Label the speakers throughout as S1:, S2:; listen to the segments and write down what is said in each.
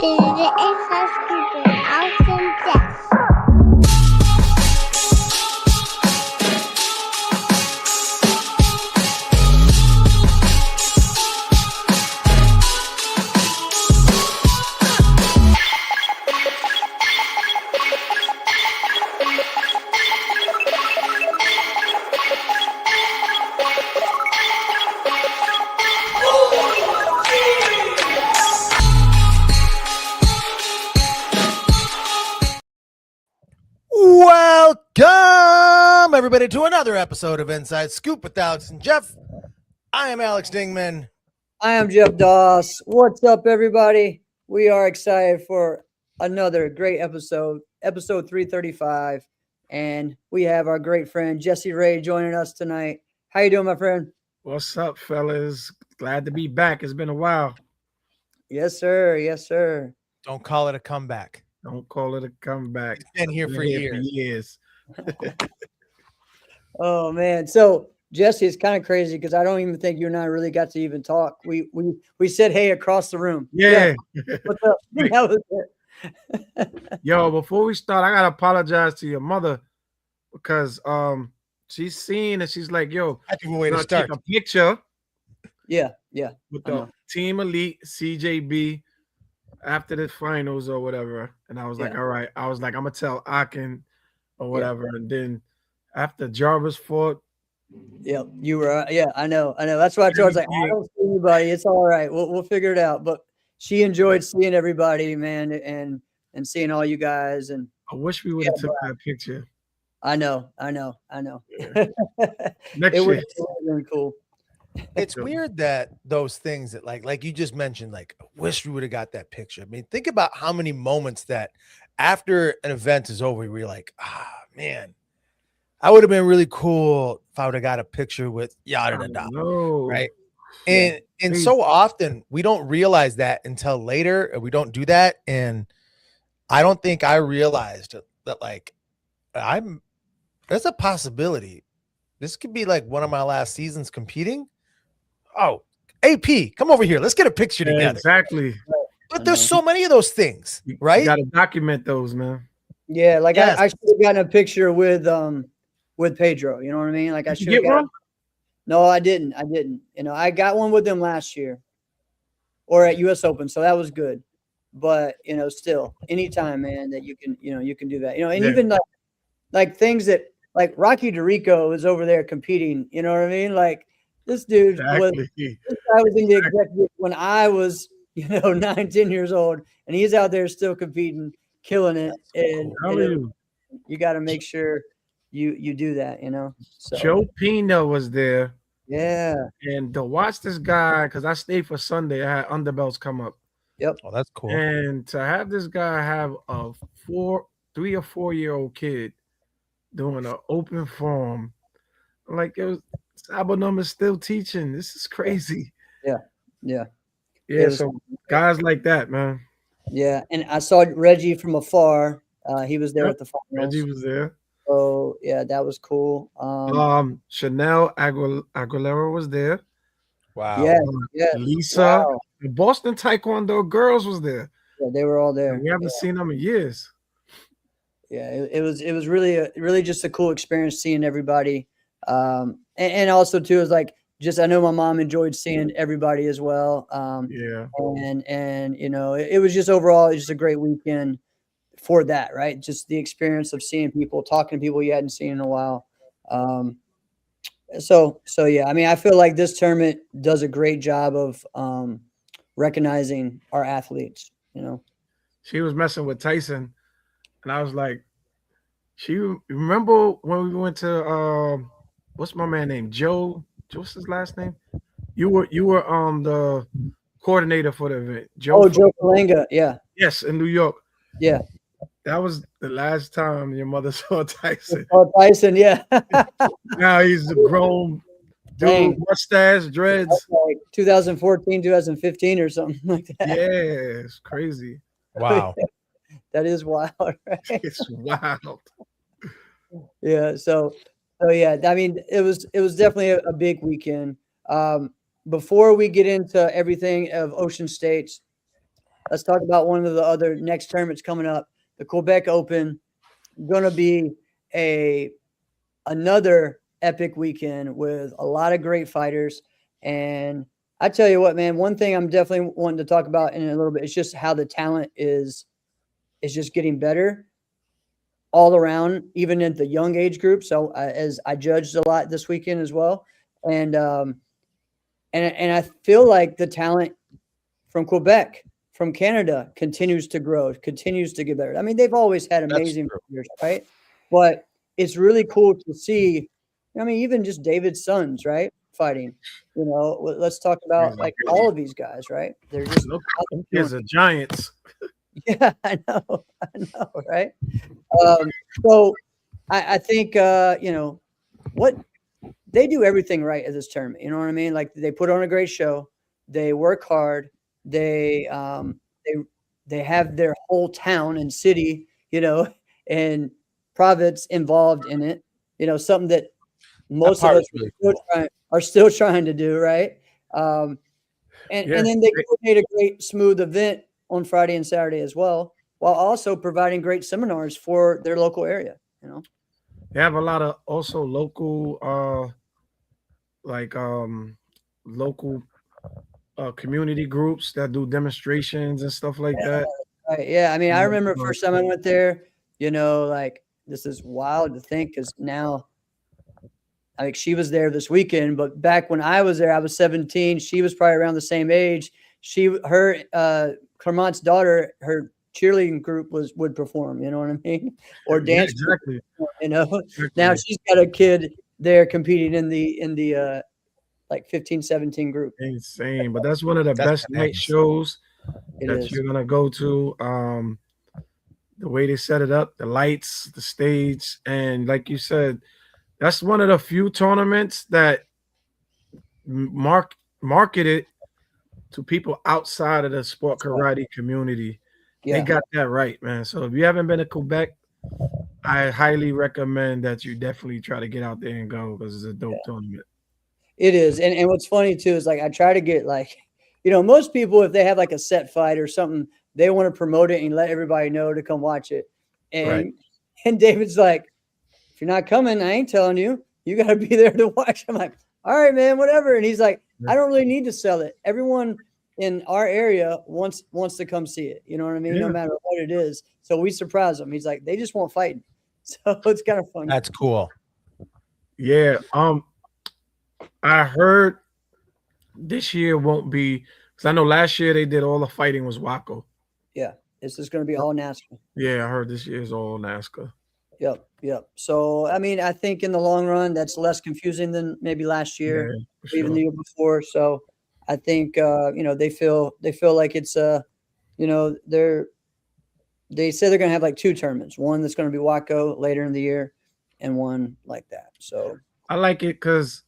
S1: Deze is housekeeper als een Jess.
S2: Welcome, everybody, to another episode of Inside Scoop with Alex and Jeff. I am Alex Dingman.
S3: I am Jeff Doss. What's up, everybody? We are excited for another great episode 335, and we have our great friend Jessie Wray joining us tonight. How you doing, my friend?
S4: What's up, fellas? Glad to be back. It's been a while.
S3: Yes, sir. Yes, sir.
S2: Don't call it a comeback.
S4: Don't call it a comeback.
S2: It's been here for years.
S3: Oh man. So Jesse, it's kind of crazy because I don't even think you and I really got to even talk. We said hey across the room.
S4: Yeah.
S3: What's up? That was it.
S4: Yo, before we start, I gotta apologize to your mother because she's seen and she's like, yo,
S2: I give a way to
S4: take
S2: start.
S4: a picture
S3: Yeah.
S4: with the Team Elite CJB after the finals or whatever. And I was like,
S3: Yeah.
S4: all right. I was like, I'm gonna tell Akin or whatever. And then after Jarvis fought,
S3: Yeah, you were. Yeah, I know. That's why I was like, I don't see anybody. It's all right. We'll figure it out. But she enjoyed seeing everybody, man, and seeing all you guys. And
S4: I wish we would have took that picture.
S3: I know.
S4: Yeah.
S3: It was really cool.
S2: It's weird that those things that like you just mentioned, like, I wish we would have got that picture. I mean, think about how many moments that after an event is over, we're like, man, I would have been really cool if I would have got a picture with Yada and Adama,
S4: No.
S2: right? And so often we don't realize that until later, and we don't do that. And I don't think I realized that, like, there's a possibility this could be like one of my last seasons competing. Oh, AP, come over here. Let's get a picture together.
S4: Exactly.
S2: But there's so many of those things, right?
S4: You got to document those, man.
S3: Yeah, like
S2: Yes.
S3: I should have gotten a picture with Pedro. You know what I mean? Like I should
S4: You
S3: have
S4: get
S3: got.
S4: one?
S3: No, I didn't. You know, I got one with them last year, or at U.S. Open, so that was good. But you know, still, anytime, man, that you can do that. You know, and
S4: Yeah.
S3: even like things that like Rocky DeRico is over there competing. You know what I mean? Like this dude was.
S4: Exactly.
S3: I was in the executive when I was, 9-10 years old, and he's out there still competing, killing it. And you got to make sure you do that, So
S4: Joe Pena was there.
S3: yeah.
S4: And to watch this guy, because I stayed for Sunday, I had underbelts come up.
S3: Yep.
S2: Oh, that's cool.
S4: And to have this guy have a 3 or 4 year old kid doing an open forum, like it was Sabanum is still teaching. This is crazy.
S3: Yeah.
S4: Yeah, so guys like that, man.
S3: Yeah. And I saw Reggie from afar. He was there at the finals.
S4: Reggie was there.
S3: So yeah, that was cool.
S4: Chanel Aguilera was there.
S2: Wow.
S3: Yeah.
S4: Lisa,
S3: Wow.
S4: the Boston Taekwondo girls was there.
S3: Yeah, they were all there.
S4: We haven't seen them in years.
S3: Yeah, it was really just a cool experience seeing everybody. And also too is like just I know my mom enjoyed seeing everybody as well.
S4: Yeah.
S3: And it was just overall just a great weekend for that, right? Just the experience of seeing people, talking to people you hadn't seen in a while. So yeah, I mean, I feel like this tournament does a great job of recognizing our athletes.
S4: She was messing with Tyson, and I was like, remember when we went to what's my man name? Joe? What's his last name? You were the coordinator for the event.
S3: Joe Kalenga, yeah.
S4: Yes, in New York.
S3: Yeah.
S4: That was the last time your mother saw Tyson.
S3: Oh, Tyson, yeah.
S4: Now he's a grown dude,
S3: Dang.
S4: mustache, dreads.
S3: That's like 2014, 2015 or something like that.
S4: Yeah, it's crazy.
S2: Wow.
S3: That is wild, right?
S4: It's wild.
S3: Yeah. So yeah, I mean, it was definitely a big weekend. Before we get into everything of Ocean States, let's talk about one of the other next tournaments coming up. The Quebec Open, going to be another epic weekend with a lot of great fighters. And I tell you what, man, one thing I'm definitely wanting to talk about in a little bit is just how the talent is just getting better all around, even in the young age group. So as I judged a lot this weekend as well. And I feel like the talent from Quebec, from Canada continues to grow, continues to get better. I mean, they've always had amazing players, right? But it's really cool to see. I mean, even just David's sons, right? Fighting. You know, let's talk about like all of these guys, right? They're just
S4: kids are giants.
S3: Yeah, I know, right? So I think you know what, they do everything right at this tournament. You know what I mean? Like they put on a great show, they work hard, they have their whole town and city, you know, and province involved in it. You know, something that most of us
S2: really
S3: are still trying to do, right? And then they made a great smooth event on Friday and Saturday as well, while also providing great seminars for their local area. You know,
S4: they have a lot of also local, local community groups that do demonstrations and stuff like that.
S3: Right. Yeah. I mean, I remember first time I went there, you know, like this is wild to think because now, like she was there this weekend, but back when I was there, I was 17. She was probably around the same age. Clermont's daughter, her cheerleading group would perform, you know what I mean? Or dance.
S4: Yeah, exactly.
S3: You know, exactly. Now she's got a kid there competing in the like 15, 17 group.
S4: Insane. But that's one of the best night shows that you're going to go to. The way they set it up, the lights, the stage. And like you said, that's one of the few tournaments that marketed to people outside of the sport karate community. Yeah. They got that right, man. So if you haven't been to Quebec, I highly recommend that you definitely try to get out there and go because it's a dope tournament.
S3: It is. And what's funny too is like I try to get like, you know, most people, if they have like a set fight or something, they want to promote it and let everybody know to come watch it. And David's like, if you're not coming, I ain't telling you. You got to be there to watch. I'm like, all right, man, whatever. And he's like, I don't really need to sell it. Everyone in our area wants to come see it. You know what I mean? No matter what it is. So we surprise them. He's like, they just won't fight. So it's kind of fun.
S2: That's cool.
S4: Yeah. I heard this year won't be, because I know last year they did all the fighting was Waco.
S3: Yeah. This is going to be all NASCAR.
S4: Yeah, I heard this year is all NASCAR.
S3: Yep. So, I mean, I think in the long run, that's less confusing than maybe last year, or even the year before. So I think, you know, they feel like it's, you know, they say they're going to have like two tournaments, one that's going to be Waco later in the year and one like that. So
S4: I like it because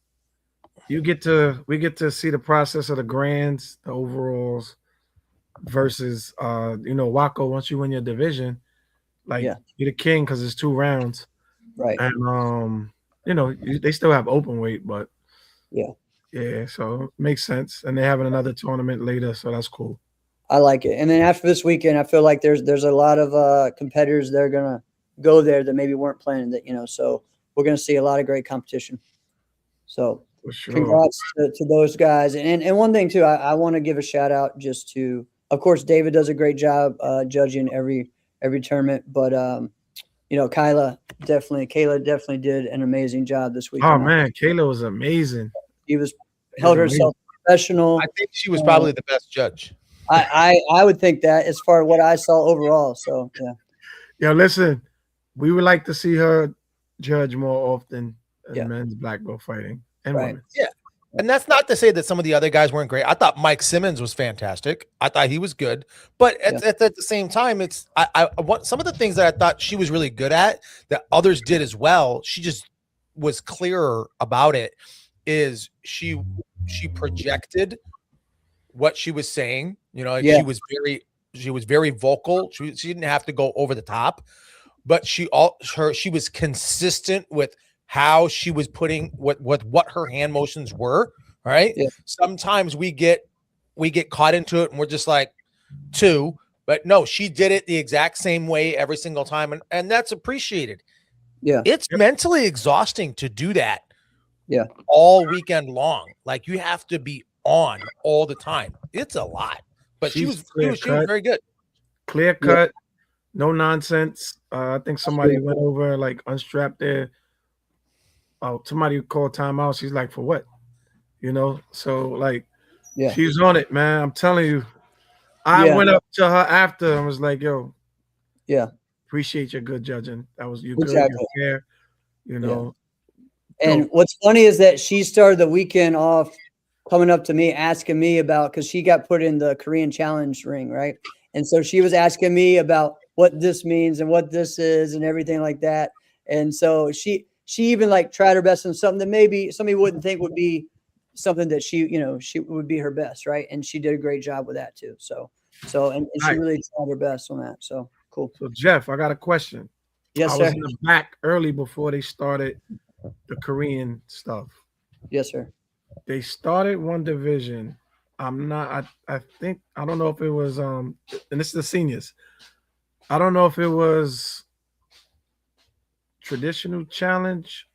S4: we get to see the process of the grands, the overalls versus, you know, Waco, once you win your division, like you're the king because it's 2 rounds.
S3: Right.
S4: And, you know, they still have open weight, but yeah, so it makes sense. And they're having another tournament later, so that's cool.
S3: I like it. And then after this weekend, I feel like there's a lot of competitors that are gonna go there that maybe weren't planning that, you know. So we're gonna see a lot of great competition. So congrats to those guys. And one thing too, I want to give a shout out just to, of course, David does a great job judging every tournament, but you know, Kayla definitely did an amazing job this weekend.
S4: Oh man, Kayla was amazing.
S3: She held herself professional.
S2: I think she was probably the best judge.
S3: I would think that as far as what I saw overall. So
S4: yeah. Listen, we would like to see her judge more often in men's black belt fighting and women's.
S2: Yeah. And that's not to say that some of the other guys weren't great. I thought Mike Simmons was fantastic. I thought he was good. But at the same time, it's I want some of the things that I thought she was really good at that others did as well. She just was clearer about it. Is she projected what she was saying? You know, she was very vocal. She didn't have to go over the top, but she was consistent with how she was putting what her hand motions were. Right. Yeah. Sometimes we get caught into it and we're just like, too. But no, she did it the exact same way every single time, and that's appreciated.
S3: Yeah.
S2: It's mentally exhausting to do that.
S3: Yeah.
S2: All weekend long. Like you have to be on all the time. It's a lot. But she was very good.
S4: Clear cut, no nonsense. I think somebody went over, like, unstrapped there. Oh, somebody called timeout. She's like, for what? You know? So, like, she's on it, man. I'm telling you. I went up to her after and was like, yo, appreciate your good judging. That was you good, you're fair, you know.
S3: And what's funny is that she started the weekend off coming up to me, asking me about, because she got put in the Korean challenge ring, right? And so she was asking me about what this means and what this is and everything like that. And so she even like tried her best in something that maybe somebody wouldn't think would be something that she would be her best, right? And she did a great job with that too. So and she really tried her best on that. So cool.
S4: So Jeff, I got a question.
S3: Yes,
S4: I
S3: sir.
S4: was in the back early before they started the Korean stuff.
S3: Yes, sir.
S4: They started one division. I think, I don't know if it was and this is the seniors. I don't know if it was traditional challenge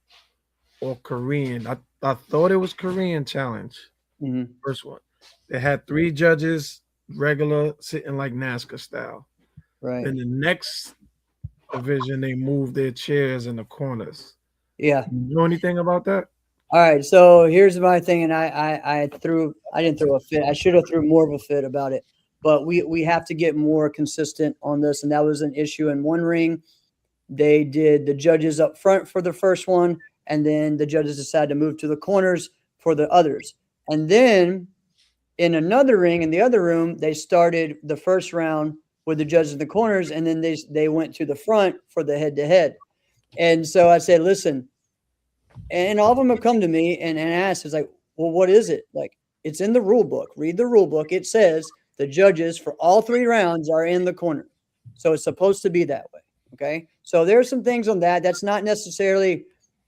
S4: or Korean. I thought it was Korean challenge. First one. They had 3 judges, regular, sitting like NASCAR style.
S3: Right.
S4: In the next division, they moved their chairs in the corners.
S3: Yeah.
S4: You know anything about that?
S3: All right. So here's my thing, and I didn't throw a fit. I should have threw more of a fit about it. But we have to get more consistent on this, and that was an issue in one ring. They did the judges up front for the first one, and then the judges decided to move to the corners for the others. And then in another ring, in the other room, they started the first round with the judges in the corners, and then they went to the front for the head-to-head. And so I said, listen, and all of them have come to me and asked, it's like, well, what is it? Like, it's in the rule book. Read the rule book. It says the judges for all 3 rounds are in the corner. So it's supposed to be that way. Okay. So there's some things on that. That's not necessarily,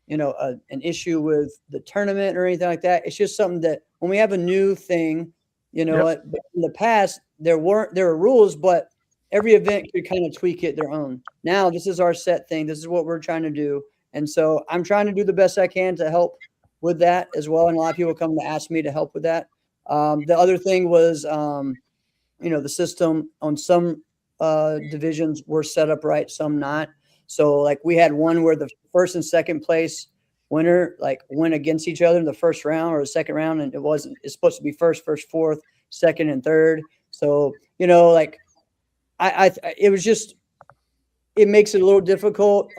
S3: an issue with the tournament or anything like that. It's just something that when we have a new thing, in the past, there were rules, but every event could kind of tweak it their own. Now this is our set thing. This is what we're trying to do. And so I'm trying to do the best I can to help with that as well. And a lot of people come to ask me to help with that. The other thing was, the system on some divisions were set up right, some not. So like we had one where the first and second place winner like went against each other in the first round or the second round, and it's supposed to be first, fourth, second, and third. So like it was just, it makes it a little difficult.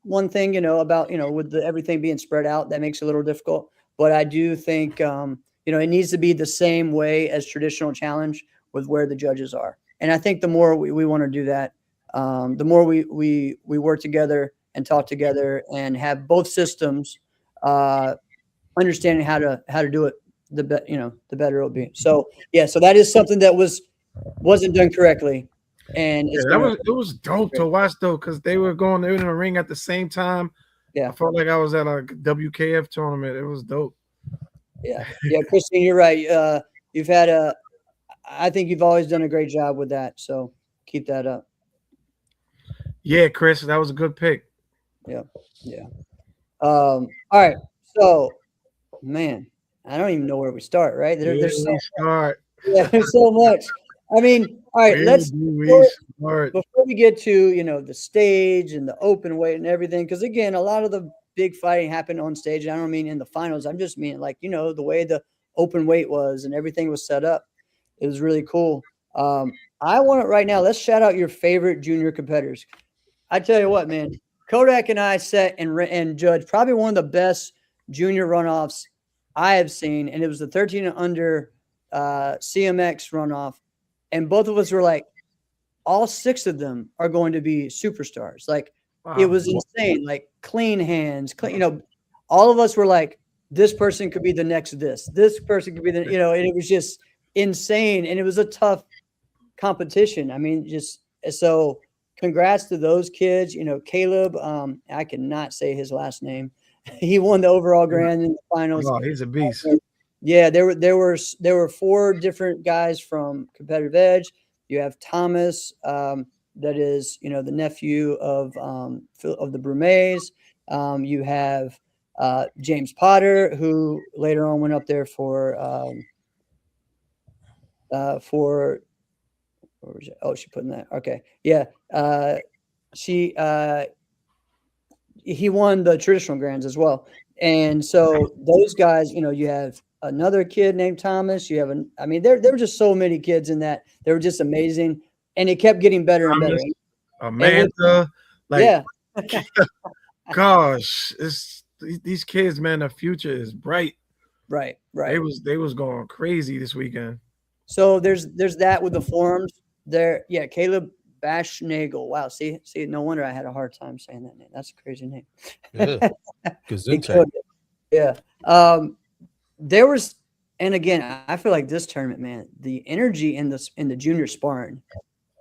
S3: One thing about with everything being spread out, that makes it a little difficult. But I do think it needs to be the same way as traditional challenge with where the judges are. And I think the more we want to do that, the more we work together and talk together and have both systems understanding how to do it, the better it'll be. So so that is something that wasn't done correctly. And
S4: it was dope to watch though, because they were in the ring at the same time. Yeah, I felt like I was at a WKF tournament. It was dope.
S3: Yeah, Christine, you're right. I think you've always done a great job with that. So keep that up.
S4: Yeah, Chris, that was a good pick.
S3: Yeah. All right. So, man, I don't even know where we start. Right? There's so much. I mean, all right. Before we get to the stage and the open weight and everything, because again, a lot of the big fighting happened on stage. I don't mean in the finals. I'm just meaning like the way the open weight was and everything was set up. It was really cool. I want it right now. Let's shout out your favorite junior competitors. I tell you what, man, Kodak and I sat and judged probably one of the best junior runoffs I have seen. And it was the 13 and under CMX runoff. And both of us were like, all 6 of them are going to be superstars. Like, wow. It was insane. Like clean hands, all of us were like, this person could be the next this person could be the, and it was just insane. And it was a tough competition. I mean, so congrats to those kids. Caleb, I cannot say his last name. He won the overall grand in the finals.
S4: Oh, he's a beast.
S3: Yeah, there were 4 different guys from Competitive Edge. You have Thomas, that is, the nephew of the Brumets. You have James Potter, who later on went up there for where was it? Oh, she put in that. Okay. Yeah. He won the traditional grands as well. And so those guys, you have another kid named Thomas. You have there were just so many kids in that. They were just amazing. And it kept getting better and better.
S4: Amanda,
S3: yeah.
S4: Gosh, these kids, man, the future is bright.
S3: Right.
S4: They was going crazy this weekend.
S3: So there's that with the forums there. Yeah, Caleb Bashnagel. Wow. See, no wonder I had a hard time saying that name. That's a crazy name. Yeah. There was, and again, I feel like this tournament, man, the energy in the junior sparring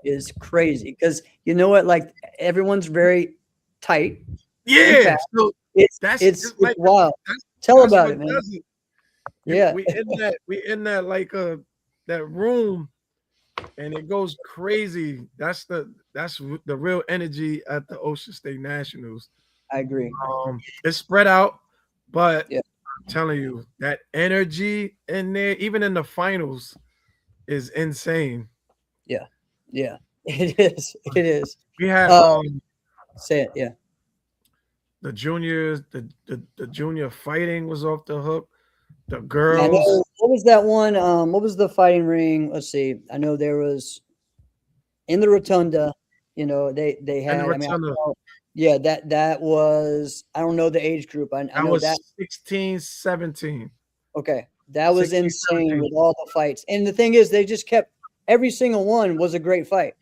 S3: is crazy because you know what? Like everyone's very tight.
S4: Yeah. So
S3: it's wild. Tell about it, man. Yeah.
S4: We in that like that room. And it goes crazy. That's the real energy at the Ocean State Nationals.
S3: I agree.
S4: It's spread out, but I'm telling you, that energy in there, even in the finals, is insane.
S3: Yeah. It is.
S4: We had
S3: say it, yeah.
S4: The juniors, the junior fighting was off the hook. The girls.
S3: I know, what was that one? What was the fighting ring? Let's see. I know there was in the rotunda. They had. That was. I don't know the age group. I know
S4: was
S3: that
S4: 16, 17.
S3: Okay, that was
S4: 16,
S3: insane
S4: 17.
S3: with all the fights. And the thing is, they just kept every single one was a great fight.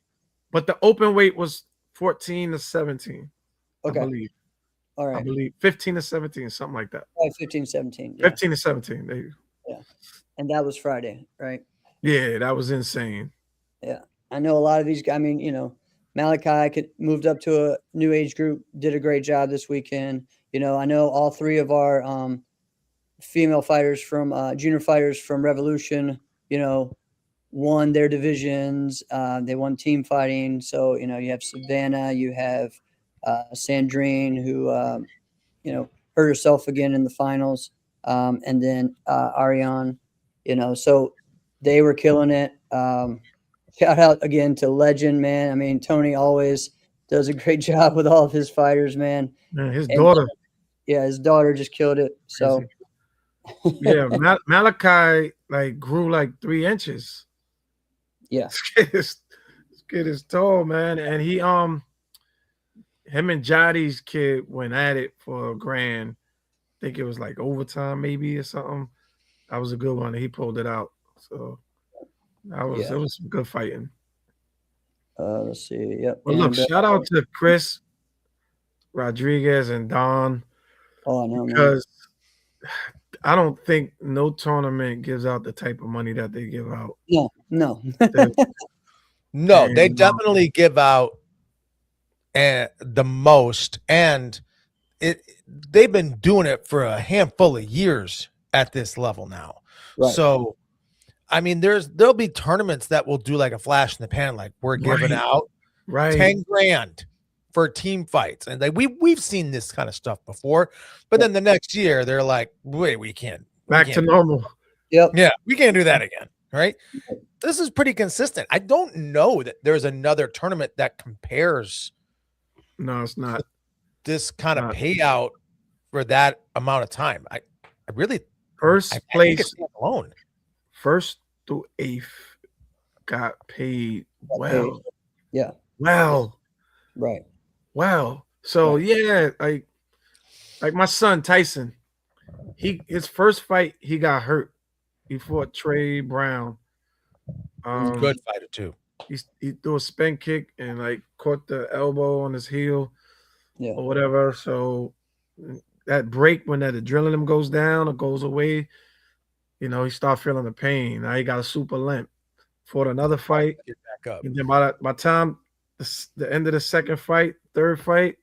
S4: But the open weight was 14 to 17.
S3: Okay.
S4: I believe.
S3: All right.
S4: I believe 15 to 17, something like that.
S3: 15, 17. Yeah.
S4: 15 to 17. There you go.
S3: Yeah. And that was Friday, right?
S4: Yeah, that was insane.
S3: Yeah. I know a lot of these guys. I mean, Malachi moved up to a new age group, did a great job this weekend. I know all three of our female fighters from junior fighters from Revolution, won their divisions. They won team fighting. So, you have Savannah, you have Sandrine, who, hurt herself again in the finals. And then Ariane, so they were killing it. Shout out again to Legend, man. I mean, Tony always does a great job with all of his fighters, man.
S4: His daughter.
S3: His daughter just killed it. So,
S4: yeah, Malachi grew 3 inches.
S3: Yeah,
S4: this kid is tall, man, and he him and Jotty's kid went at it for a grand. I think it was overtime maybe or something. That was a good one. He pulled it out. So it was some good fighting.
S3: Let's see. Yep.
S4: Well, look, shout out to Chris Rodriguez and Don.
S3: Oh, I know,
S4: because I don't think no tournament gives out the type of money that they give out.
S3: No.
S2: No, they definitely give out the most, and they've been doing it for a handful of years at this level now. Right. So, I mean, there'll be tournaments that will do a flash in the pan, like we're giving out 10 grand for team fights, and we've seen this kind of stuff before. But then the next year they're like, wait, we can't
S4: to normal.
S3: Yep.
S2: Yeah, we can't do that again. Right. This is pretty consistent. I don't know that there's another tournament that compares.
S4: No, it's not.
S2: This kind of payout for that amount of time. I really
S4: first place
S2: alone.
S4: 1st through 8th got paid well.
S3: Yeah.
S4: Wow.
S3: Right.
S4: Wow. So yeah, like my son Tyson, his first fight he got hurt. He fought Trey Brown.
S2: Good fighter too.
S4: He threw a spin kick and caught the elbow on his heel, or whatever. So that break when that adrenaline goes down or goes away, he start feeling the pain. Now he got a super limp. Fought another fight.
S2: Get back up.
S4: And then by the time the end of the second fight, third fight,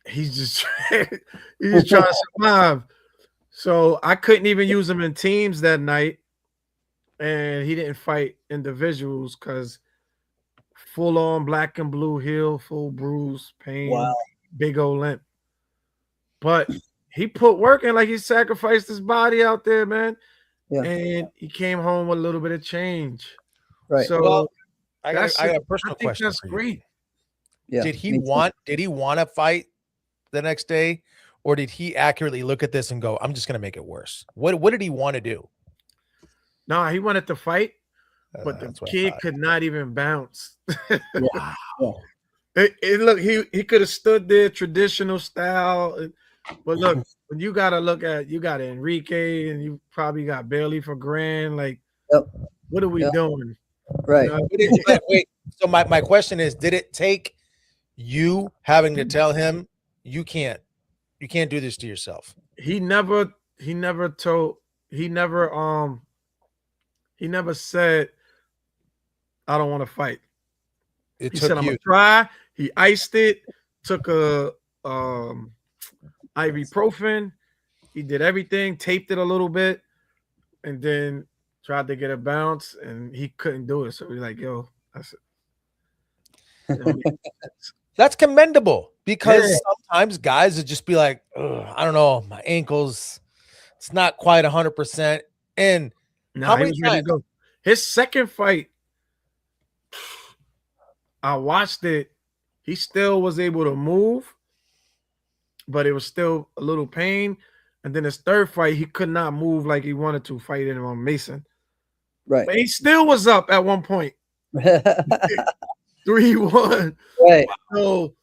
S4: he's just trying to survive. So I couldn't even use him in teams that night and he didn't fight individuals because full on black and blue heel, full bruise, pain,
S3: Wow.
S4: big old limp. But he put work in, like he sacrificed his body out there, man.
S3: Yeah.
S4: And he came home with a little bit of change.
S3: Right.
S4: So
S2: Well, I got
S4: that's
S2: a
S4: I
S2: personal
S4: think
S2: question
S4: that's
S2: for you.
S4: great.
S3: Yeah.
S2: Did he
S3: me too.
S2: want to fight the next day, or did he accurately look at this and go, I'm just gonna make it worse? What did he want to do?
S4: Nah, he wanted to fight, but the
S2: That's what I
S4: kid
S2: thought.
S4: could not even bounce.
S2: Wow.
S3: Yeah.
S4: Look, he could have stood there traditional style, but look, when you got Enrique, and you probably got Bailey for Grand. Like,
S3: Yep.
S4: what are we
S3: Yep.
S4: doing?
S3: Right.
S4: You know,
S2: But wait, so my question is, did it take you having to tell him you can't do this to yourself?
S4: he never said, I don't want to fight.
S2: It
S4: He
S2: took
S4: said, I'm
S2: you.
S4: gonna try. He iced it, took a ibuprofen. He did everything, taped it a little bit, and then tried to get a bounce, and he couldn't do it. So he's like, yo, that's it.
S2: That's commendable, because
S4: Yeah.
S2: sometimes guys would just be like, "Ugh, I don't know, my ankles, it's not quite 100%. And
S4: Nah,
S2: how
S4: he
S2: many
S4: was ready to
S2: times?
S4: go. His second fight, I watched it. He still was able to move, but it was still a little pain. And then his third fight, he could not move like he wanted to, fighting on Mason.
S3: Right.
S4: But he still was up at one point, 3-1.
S3: Right.
S4: So,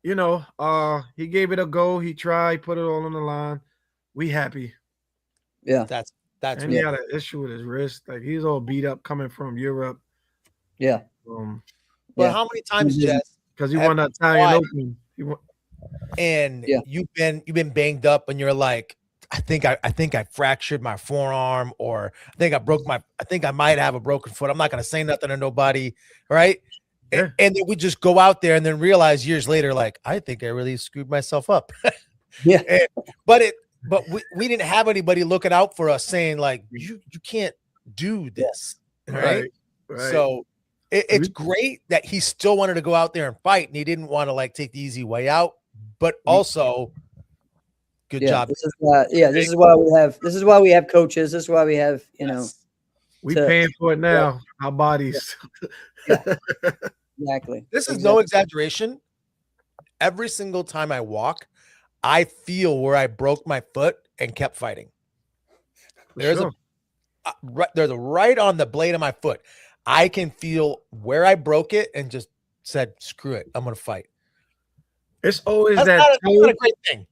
S4: he gave it a go. He tried, put it all on the line. We happy.
S3: Yeah.
S2: That's
S4: And he had an issue with his wrist. Like, he's all beat up coming from Europe.
S3: Yeah.
S2: But
S3: Yeah.
S2: how many times,
S3: Mhm.
S2: Jess,
S4: Because he
S2: Have
S4: won the
S2: you
S4: Italian
S2: tried?
S4: Open.
S2: and
S3: Yeah.
S2: you've been banged up and you're like, I think I fractured my forearm, or I think I might have a broken foot. I'm not gonna say nothing to nobody, right?
S4: Yeah.
S2: And then we just go out there and then realize years later, like, I think I really screwed myself up.
S3: Yeah.
S2: But we didn't have anybody looking out for us saying, like, you can't do this, right? So it's great that he still wanted to go out there and fight, and he didn't want to like take the easy way out, but also good job.
S3: This is why. Yeah. This is why we have coaches. This is why we have
S2: Yes.
S4: We
S3: to-
S4: paying for it now. Our bodies.
S3: exactly.
S2: This is no exaggeration. Every single time I walk, I feel where I broke my foot and kept fighting. There's
S4: Sure.
S2: there's a right on the blade of my foot. I can feel where I broke it and just said, screw it, I'm gonna fight.
S4: It's always
S2: That's
S4: that
S2: not
S4: toe.
S2: a great thing.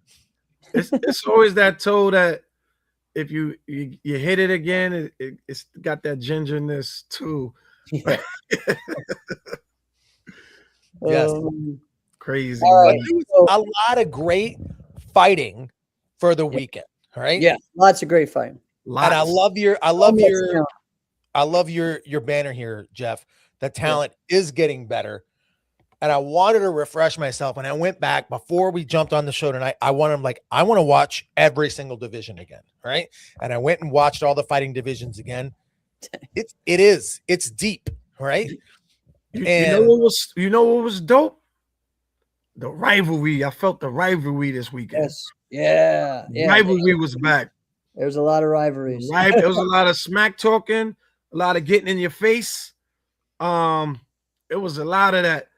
S4: It's always that toe that if you hit it again, it's got that gingerness too.
S3: Yeah.
S2: Yes.
S4: Crazy.
S3: All
S2: But
S3: right.
S2: there was a lot of great fighting for the weekend. All right.
S3: Yeah. Lots of great fighting.
S2: And I love your banner here, Jeff. The talent is getting better. And I wanted to refresh myself. And I went back before we jumped on the show tonight. I want to watch every single division again. Right. And I went and watched all the fighting divisions again. It's deep. Right.
S4: You know what was dope? The rivalry. I felt the rivalry this weekend.
S3: Yes. Yeah. Yeah.
S4: Rivalry was back.
S3: There's a lot of rivalries.
S4: Right. There was a lot of smack talking, a lot of getting in your face. It was a lot of that.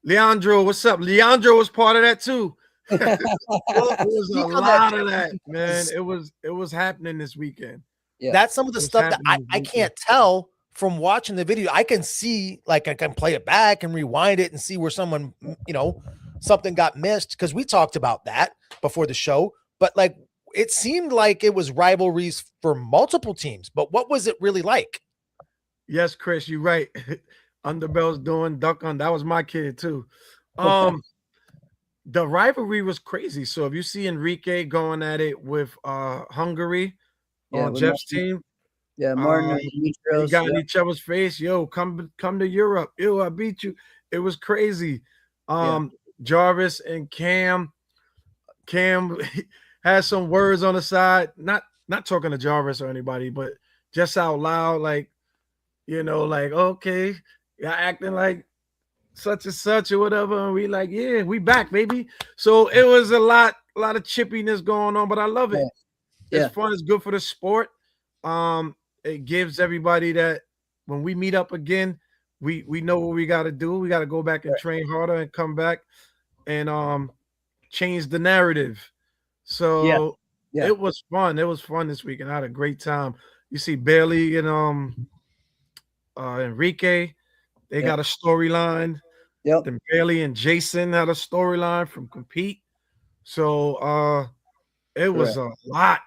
S4: Leandro, what's up? Leandro was part of that too. It was a lot of that, man. It was happening this weekend.
S3: Yeah.
S2: That's some of the
S4: It was
S2: stuff that
S4: happening
S2: I
S4: this
S2: can't tell from watching the video. I can see, like, I can play it back and rewind it and see where something got missed, because we talked about that before the show. But like, it seemed like it was rivalries for multiple teams. But what was it really like?
S4: Yes, Chris, you're right. Underbell's doing duck on. That was my kid too. The rivalry was crazy. So if you see Enrique going at it with Hungary on
S3: with
S4: Jeff's
S3: Martin.
S4: team,
S3: Yeah. Martin and
S4: they
S3: Demetrios.
S4: got in each other's face. Yo, come to Europe. Yo, I beat you. It was crazy. Jarvis and Cam had some words on the side. Not talking to Jarvis or anybody, but just out loud, like, like, okay, you're acting like such and such or whatever. And we like, yeah, we back, baby. So it was a lot of chippiness going on, but I love it.
S3: Yeah.
S4: It's fun. It's good for the sport. It gives everybody that when we meet up again, we know what we got to do. We got to go back and train harder and come back and change the narrative. So it was fun. It was fun this weekend. I had a great time. You see Bailey and Enrique, they got a storyline.
S3: Yep.
S4: Then Bailey and Jason had a storyline from Compete. So it was a lot.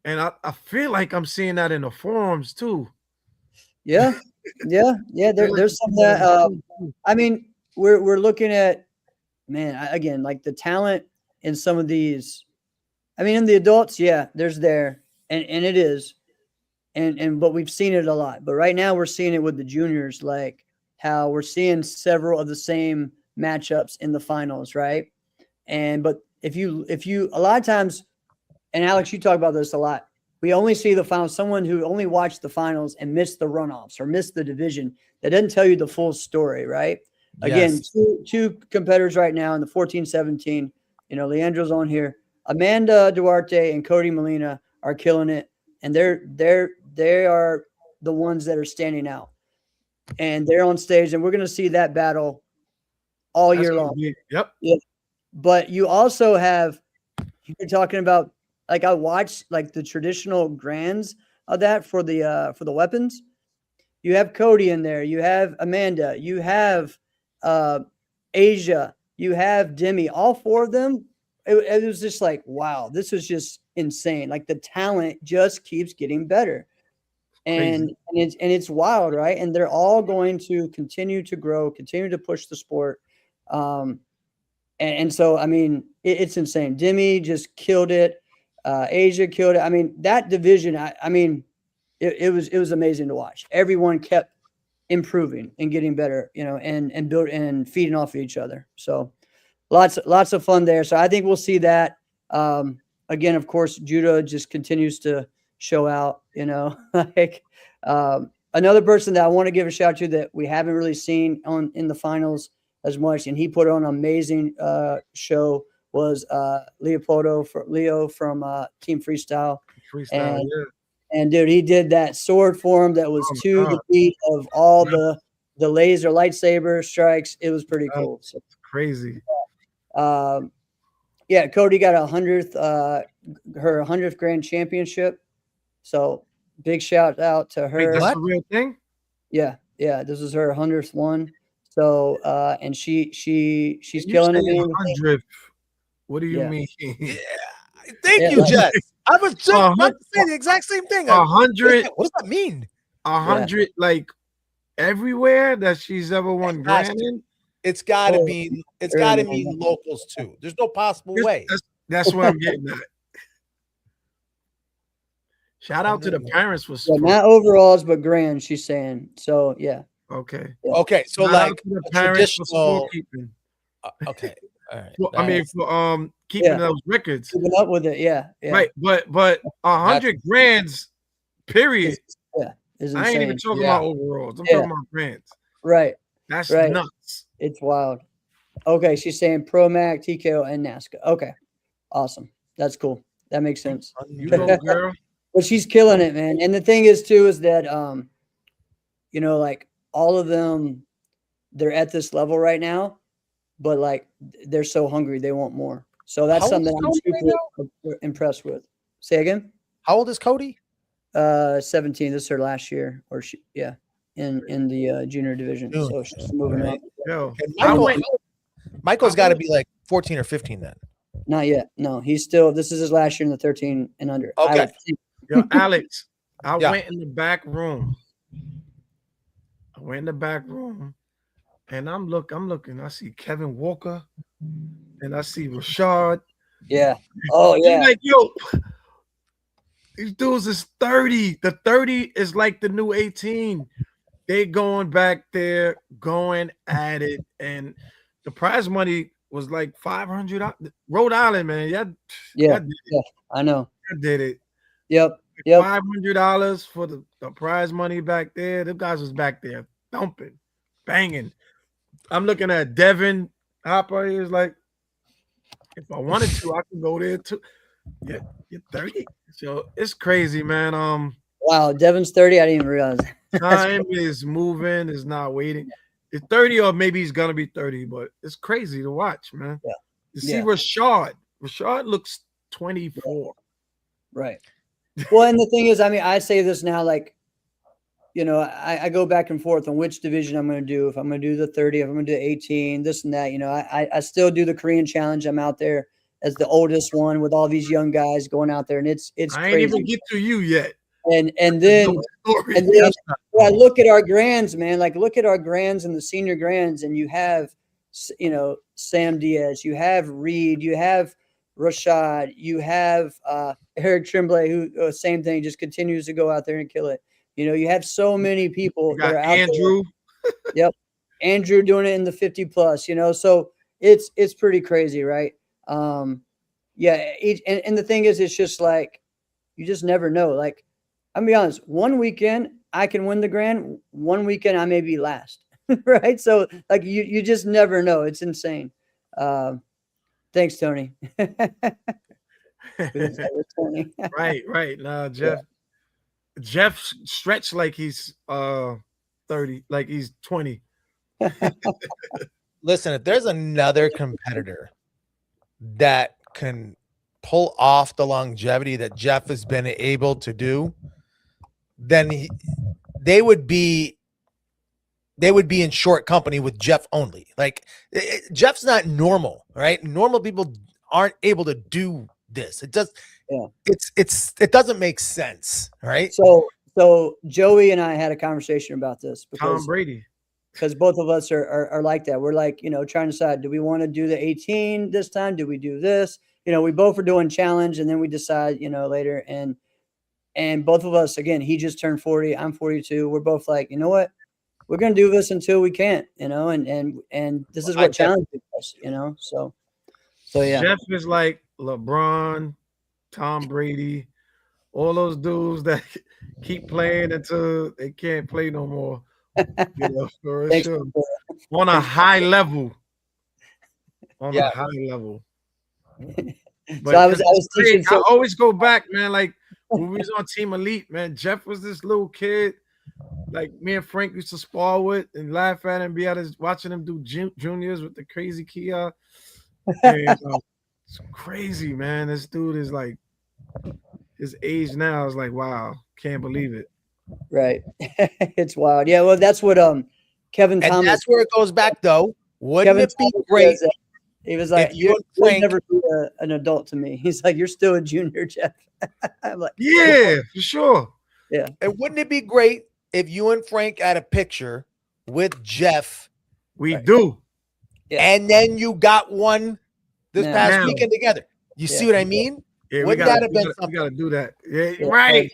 S4: And I feel like I'm seeing that in the forums too.
S3: Yeah. There's some that I mean, we're looking at, man, again, like the talent in some of these. I mean, in the adults, there's there, and it is, but we've seen it a lot. But right now, we're seeing it with the juniors, like how we're seeing several of the same matchups in the finals, right? But if you a lot of times, and Alex, you talk about this a lot. We only see the finals. Someone who only watched the finals and missed the runoffs or missed the division, that doesn't tell you the full story, right? Again, two competitors right now in the 14-17. Leandro's on here. Amanda Duarte and Cody Molina are killing it, and they are the ones that are standing out, and they're on stage, and we're going to see that battle all year long.
S4: Yep.
S3: Yeah. But you also have, you're talking about, like, I watched like the traditional grands of that for the weapons. You have Cody in there. You have Amanda. You have Asia. You have Demi. All four of them. It was just like, wow, this is just insane. Like the talent just keeps getting better, and it's wild, right? And they're all going to continue to grow, continue to push the sport. And so, I mean, it's insane. Demi just killed it. Asia killed it. I mean, that division, I mean, it was amazing to watch. Everyone kept improving and getting better, and build and feeding off of each other. So lots of fun there. So I think we'll see that. Again, of course, Judah just continues to show out, like another person that I want to give a shout to that we haven't really seen in the finals as much, and he put on an amazing show, was Leo from Team Freestyle. And dude, he did that sword form that was to the beat of all the laser lightsaber strikes. It was pretty cool. So,
S4: crazy.
S3: Cody got her 100th grand championship. So big shout out to her.
S4: Wait, that's a real thing?
S3: Yeah. This is her 100th one. So and she's killing it.
S4: 100th. What do you mean?
S2: Yeah. Thank you, Jess. I was just about to say the exact same thing.
S4: 100.
S2: What does that mean?
S4: 100, like everywhere that she's ever won grand in.
S2: It's got to be. It's got to mean locals too. There's no possible way.
S4: That's what I'm getting at. Shout out to the parents for
S3: not overalls, but grand. She's saying so. Yeah.
S4: Okay.
S3: Yeah.
S2: Okay. So
S4: Shout
S2: like
S4: the parents for scorekeeping.
S2: Okay. All right.
S4: Well, I mean, for keeping those records.
S3: Keeping up with it. Yeah.
S4: Right. But 100 grands. Period.
S3: Is
S4: I ain't even talking about overalls. I'm talking about grands.
S3: Right.
S4: That's nuts.
S3: It's wild. Okay, she's saying Pro Mac, TKO, and NASCAR. Okay, awesome. That's cool. That makes sense.
S4: You go, girl.
S3: But she's killing it, man. And the thing is, too, is that like all of them, they're at this level right now, but like they're so hungry, they want more. So that's something I'm super impressed with. Say again.
S2: How old is Cody?
S3: 17. This is her last year, or in the junior division. So she's moving up.
S2: Michael's got to be like 14 or 15 then.
S3: Not yet. No, he's still. This is his last year in the 13 and under.
S2: Okay.
S4: Yo, Alex, I went in the back room. And I'm looking. I see Kevin Walker, and I see Rashad.
S3: Yeah. Oh yeah.
S4: I'm like, yo, these dudes is 30. The 30 is like the new 18. They going back there, going at it, and the prize money was like $500. Rhode Island, man. Yeah,
S3: I know.
S4: I did it.
S3: Yep. Yep.
S4: $500 for the prize money back there. Them guys was back there thumping, banging. I'm looking at Devin Hopper. He was like, if I wanted to, I could go there too. Yeah, you're 30. So it's crazy, man.
S3: Wow, Devin's 30. I didn't even realize.
S4: Time is moving, is not waiting. It's 30, or maybe he's gonna be 30, but it's crazy to watch, man.
S3: Yeah.
S4: You see Rashad. Rashad looks 24.
S3: Right. Well, and the thing is, I mean, I say this now, like, you know, I go back and forth on which division I'm going to do. If I'm going to do the 30, if I'm going to do 18, this and that. You know, I still do the Korean Challenge. I'm out there as the oldest one with all these young guys going out there, and it's
S4: I
S3: crazy.
S4: ain't even get to you yet.
S3: And then I look at our grands, man. Like, look at our grands and the senior grands, and you have, you know, Sam Diaz, you have Reed, you have Rashad, you have Eric Tremblay, who same thing, just continues to go out there and kill it. You know, you have so many people that are out
S4: Andrew.
S3: there. Yep, Andrew doing it in the 50 plus. You know, so it's pretty crazy, right? Yeah, and the thing is, it's just like you just never know. Like, I'll be honest, one weekend I can win the grand, one weekend I may be last, right? So like you just never know. It's insane. Thanks, Tony.
S4: Right. No, Jeff stretched like he's 30, like he's 20.
S2: Listen, if there's another competitor that can pull off the longevity that Jeff has been able to do, then they would be in short company with Jeff only. Like, Jeff's not normal, right? Normal people aren't able to do this. It does. Yeah. It doesn't make sense, right?
S3: So Joey and I had a conversation about this
S4: Tom Brady,
S3: because both of us are like that. We're like, you know, trying to decide, do we want to do the 18 this time? Do we do this? You know, we both are doing challenge, and then we decide, you know, later. And both of us, again, he just turned 40. I'm 42. We're both like, you know what? We're going to do this until we can't, you know, and this is what challenges us, you know? So yeah.
S4: Jeff is like LeBron, Tom Brady, all those dudes that keep playing until they can't play no more. You know, for sure. On a high level. On a high level. But
S3: so I was teaching.
S4: I always go back, man. Like, when we was on Team Elite, man, Jeff was this little kid. Like, me and Frank used to spar with and laugh at him, be out watching him do juniors with the crazy Kia. And, it's crazy, man. This dude is like, his age now is like, wow, can't believe it.
S3: Right. It's wild. Yeah, well, that's what Kevin Thomas.
S2: And that's where it goes back, though. Wouldn't it be great?
S3: He was like, you'll never be an adult to me. He's like, you're still a junior, Jeff. I'm like,
S4: yeah, for sure.
S3: Yeah.
S2: And wouldn't it be great if you and Frank had a picture with Jeff?
S4: We do.
S2: Yeah. And then you got one this past weekend together. You see what I mean?
S4: Yeah,
S2: wouldn't that have been something?
S4: We got to do that. Yeah, right.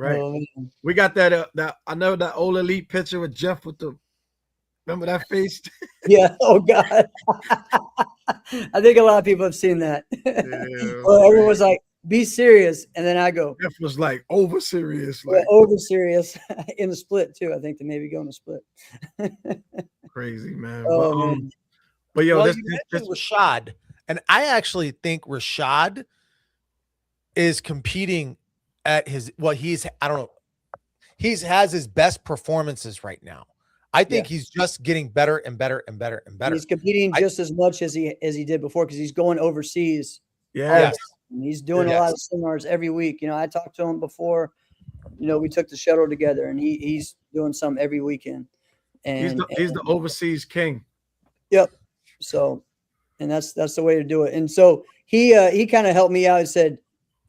S4: Oh, we got that. I know that old Elite picture with Jeff with the. Remember that face?
S3: Yeah. Oh God. I think a lot of people have seen that. Yeah, well, everyone was like, "Be serious," and then I go.
S4: Jeff was like over serious. Like,
S3: over serious in the split too. I think they maybe go in the split.
S4: Crazy, man.
S3: Oh,
S4: but yo,
S2: you mentioned Rashad, and I actually think Rashad is competing at his I don't know. He has his best performances right now. I think he's just getting better and better and better and better.
S3: He's competing just as much as he did before, because he's going overseas.
S4: Yeah,
S3: he's doing a lot of seminars every week. You know, I talked to him before. You know, we took the shuttle together, and he's doing some every weekend. And
S4: he's the overseas king.
S3: Yep. So, and that's the way to do it. And so he kind of helped me out and said,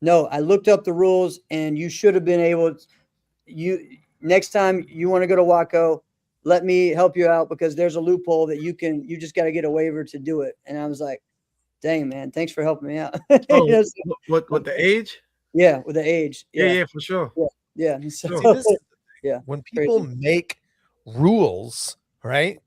S3: "No, I looked up the rules, and you should have been able. Next time you want to go to Waco, let me help you out, because there's a loophole that you just got to get a waiver to do it." And I was like, dang, man, thanks for helping me out.
S4: Oh, with the age?
S3: Yeah, with the age.
S4: Yeah, for sure.
S3: Yeah. So,
S2: when people make rules, right?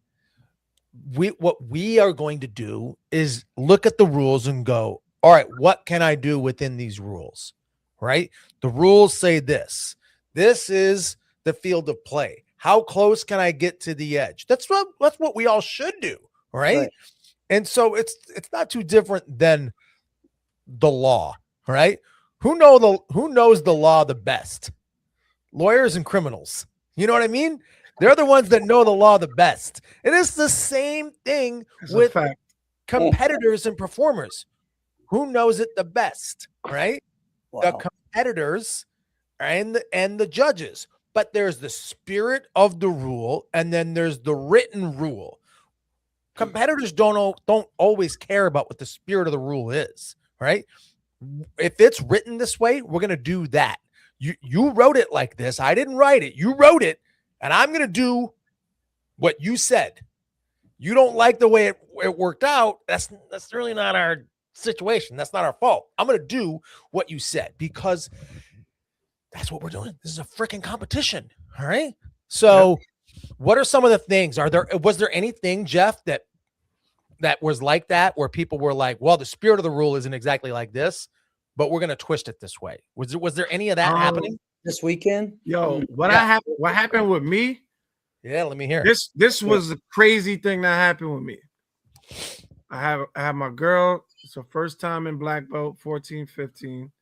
S2: What we are going to do is look at the rules and go, all right, what can I do within these rules? Right? The rules say this. This is the field of play. How close can I get to the edge? That's what we all should do, right? And so it's not too different than the law, right? Who knows the law the best? Lawyers and criminals. You know what I mean? They're the ones that know the law the best. It is the same thing with competitors and performers. Who knows it the best, right?
S3: Wow.
S2: The competitors and the judges. But there's the spirit of the rule, and then there's the written rule. Competitors don't always care about what the spirit of the rule is, right? If it's written this way, we're going to do that. You wrote it like this. I didn't write it. You wrote it, and I'm going to do what you said. You don't like the way it worked out. That's really not our situation. That's not our fault. I'm going to do what you said because that's what we're doing. This is a freaking competition. All right. So what are some of the things? Was there anything, Jeff, that was like that where people were like, well, the spirit of the rule isn't exactly like this, but we're going to twist it this way? Was there any of that happening
S3: this weekend?
S4: Yo, what happened with me?
S2: Yeah, let me hear.
S4: This was a crazy thing that happened with me. I have my girl. It's her first time in black belt, 14, 15.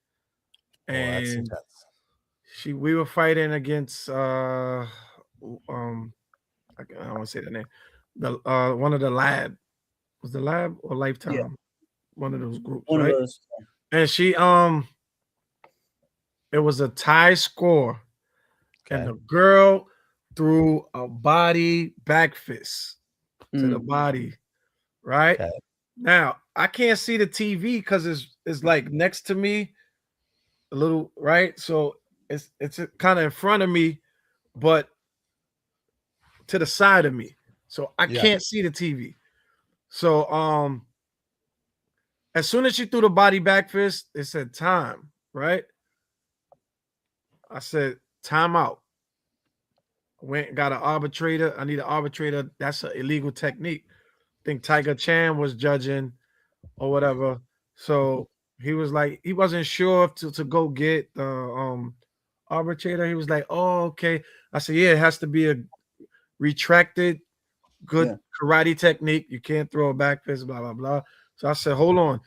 S4: And we were fighting against I don't want to say the name. The one of the lab. Was the lab or Lifetime? Yeah. One of those groups, one right? Of those. And she it was a tie score. Okay. And the girl threw a body back fist to the body, right? Okay. Now I can't see the TV because it's like next to me a little, right? So it's kind of in front of me, but to the side of me. So I can't see the TV. So as soon as she threw the body back fist, it said time, right? I said, time out. Went and got an arbitrator. I need an arbitrator. That's an illegal technique. I think Tiger Chan was judging or whatever. So he was like, he wasn't sure to go get the arbitrator. He was like, oh, okay. I said, yeah, it has to be a retracted, good karate technique. You can't throw a back fist, blah, blah, blah. So I said, hold on.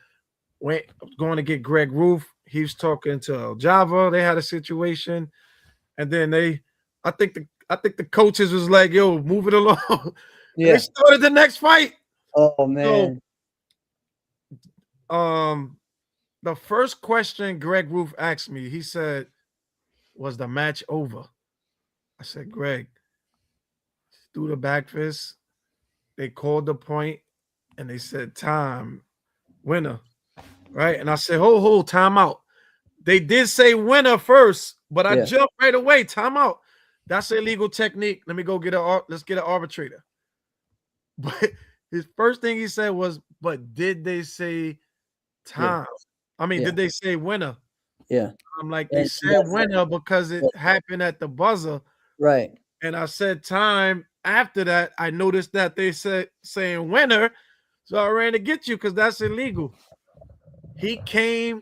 S4: Went going to get Greg Roof. He was talking to Java. They had a situation. And then I think the coaches was like, yo, move it along. Yeah. They started the next fight.
S3: Oh man.
S4: So, the first question Greg Roof asked me, he said, was the match over? I said, Greg, threw the back fist. They called the point and they said, time, winner. Right? And I said, hold, time out. They did say winner first, but I jumped right away. Time out. That's an illegal technique. Let me go let's get an arbitrator. But his first thing he said was, but did they say time? I mean, did they say winner?
S3: Yeah.
S4: I'm like, they said winner because it happened at the buzzer.
S3: Right.
S4: And I said time. After that, I noticed that they said saying winner. So I ran to get you because that's illegal. He came.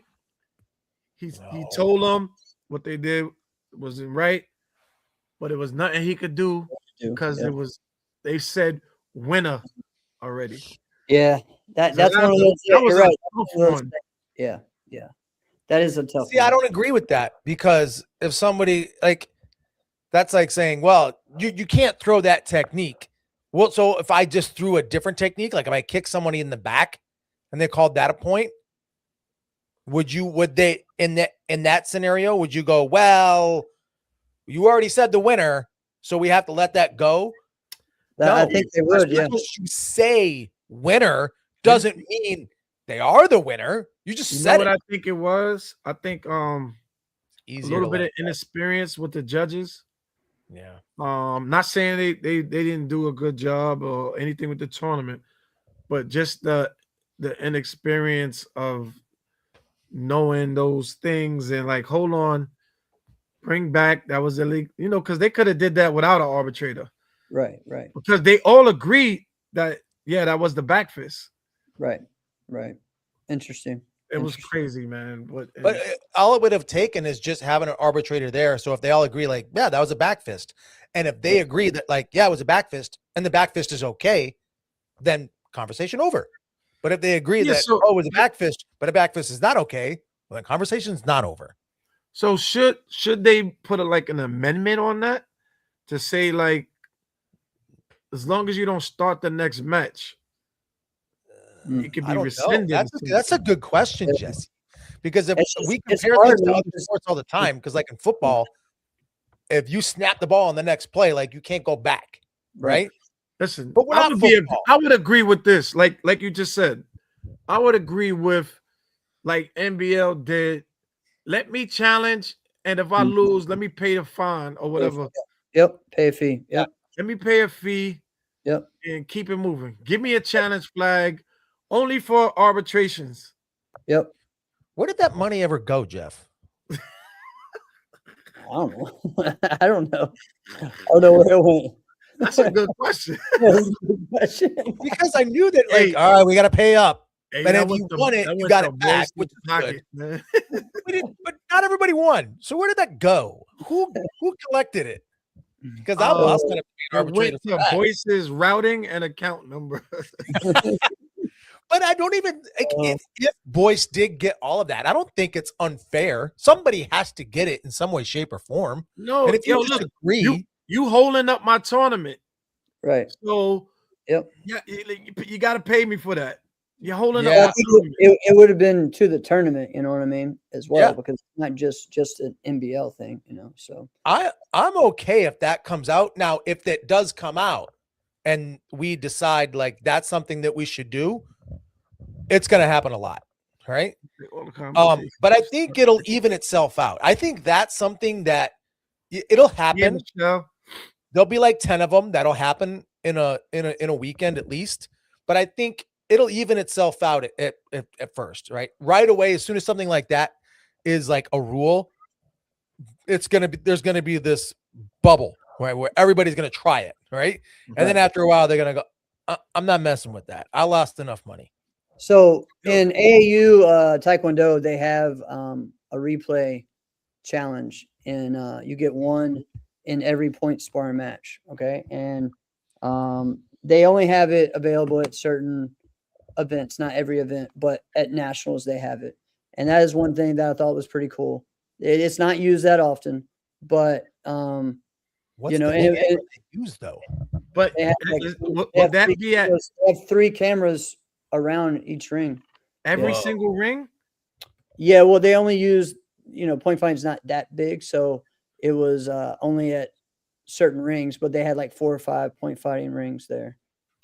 S4: He told them what they did wasn't right, but it was nothing he could do because they said winner already.
S3: Yeah, that's one of those. You're right. Yeah. That is a tough.
S2: See, I don't agree with that because if somebody that's like saying, well, you can't throw that technique. Well, so if I just threw a different technique, like if I kick somebody in the back and they called that a point, would they in that scenario, would you go, well, you already said the winner, so we have to let that go?
S3: No, I think they would. Yeah.
S2: You say winner doesn't mean they are the winner. You just said
S4: what I think it was. I think a little bit of inexperience with the judges.
S2: Yeah.
S4: Not saying they didn't do a good job or anything with the tournament, but just the inexperience of knowing those things and like, hold on, bring back, that was illegal, because they could have did that without an arbitrator.
S3: Right.
S4: Because they all agreed that that was the back fist.
S3: Right. Interesting.
S4: It was crazy, man.
S2: But all it would have taken is just having an arbitrator there. So if they all agree, like, yeah, that was a back fist, and if they agree that, like, yeah, it was a back fist, and the back fist is okay, then conversation over. But if they agree that it was a back fist, but a back fist is not okay, well, then conversation's not over.
S4: So should they put like an amendment on that to say, like, as long as you don't start the next match, it could be rescinded?
S2: That's a good question, Jesse. Because if we compare things to other sports all the time, because like in football, if you snap the ball on the next play, like you can't go back, right?
S4: Listen, but I would agree with this. Like you just said, I would agree with like NBL did. Let me challenge, and if I lose, let me pay the fine or whatever.
S3: Yep, pay a fee. Yep.
S4: Let me pay a fee.
S3: Yep.
S4: And keep it moving. Give me a challenge flag only for arbitrations.
S3: Yep.
S2: Where did that money ever go, Jeff?
S3: I don't know. I don't know. I don't know where it went.
S4: That's a good question.
S2: Because I knew that, like, all right, we got to pay up. But if you won it, you got it back, which is good. But not everybody won. So where did that go? Who collected it? Because I was going to be an arbitrator.
S4: Went to Boyce's routing and account number.
S2: But I don't even if Boyce did get all of that, I don't think it's unfair. Somebody has to get it in some way, shape, or form.
S4: No,
S2: and if you agree,
S4: you holding up my tournament,
S3: right?
S4: So yeah, you got to pay me for that. You're holding up.
S3: I think it would have been to the tournament, you know what I mean, as well, because it's not just an NBL thing, you know. So
S2: I'm okay if that comes out. Now, if that does come out and we decide like that's something that we should do, it's going to happen a lot, right? But I think it'll even itself out. I think that's something that it'll happen. There'll be like 10 of them that'll happen in a weekend at least. But I think it'll even itself out at first, right? Right away, as soon as something like that is like a rule, there's gonna be this bubble, right, where everybody's gonna try it, right? And then after a while, they're gonna go, I'm not messing with that. I lost enough money.
S3: So in AAU Taekwondo, they have a replay challenge, and you get one in every point sparring match. Okay, and they only have it available at certain events, not every event, but at nationals they have it, and that is one thing that I thought was pretty cool. It's not used that often, but
S2: what's they use though?
S4: But
S3: they have 3 cameras around each ring.
S4: Every single ring?
S3: Yeah, well, they only use, point fighting is not that big, so it was only at certain rings, but they had like 4 or 5 point fighting rings there.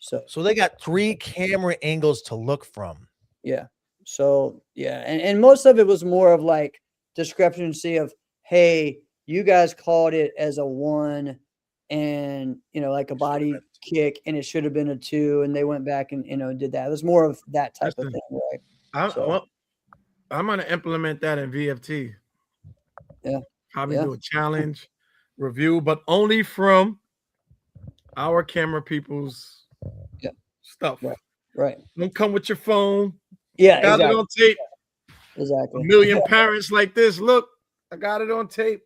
S3: So
S2: they got 3 camera angles to look from.
S3: Yeah. So yeah, and most of it was more of like discrepancy of, hey, you guys called it as a 1 and like a body kick, and it should have been a 2, and they went back and did that. It was more of that type of thing, right?
S4: I'm gonna implement that in VFT.
S3: Yeah.
S4: Probably do a challenge review, but only from our camera people's stuff.
S3: Right.
S4: Don't come with your phone.
S3: Yeah,
S4: got it on tape.
S3: Exactly.
S4: A million parents like this. Look, I got it on tape.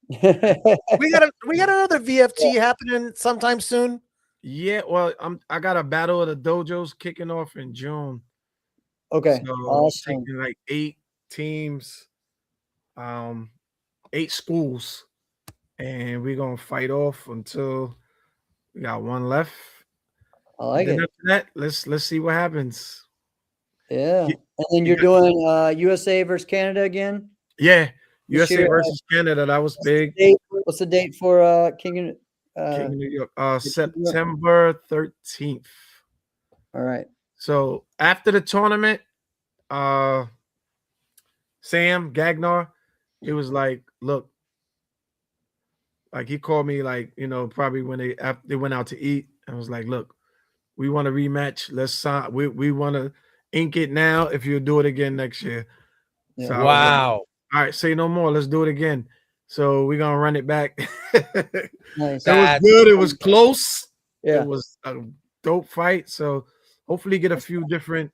S2: we got another VFT happening sometime soon.
S4: Yeah, well, I got a battle of the dojos kicking off in June.
S3: Okay,
S4: so
S3: awesome.
S4: Taking like 8 teams, 8 schools, and we're gonna fight off until we got 1 left.
S3: I like it.
S4: After that, let's see what happens.
S3: Yeah, and then you're doing USA versus Canada again.
S4: Yeah, USA versus Canada. That was big.
S3: What's the date for King
S4: of New York? September 13th.
S3: All right.
S4: So after the tournament, Sam Gagnar, he was like, look, like he called me like, probably when they went out to eat. I was like, look, we want a rematch. Let's sign. We want to ink it now if you'll do it again next year.
S3: Yeah.
S4: So
S2: wow.
S4: Like, all right, say no more. Let's do it again. So we're gonna run it back.
S3: Nice.
S4: It was good. It was close.
S3: Yeah.
S4: It was a dope fight. So hopefully get a few different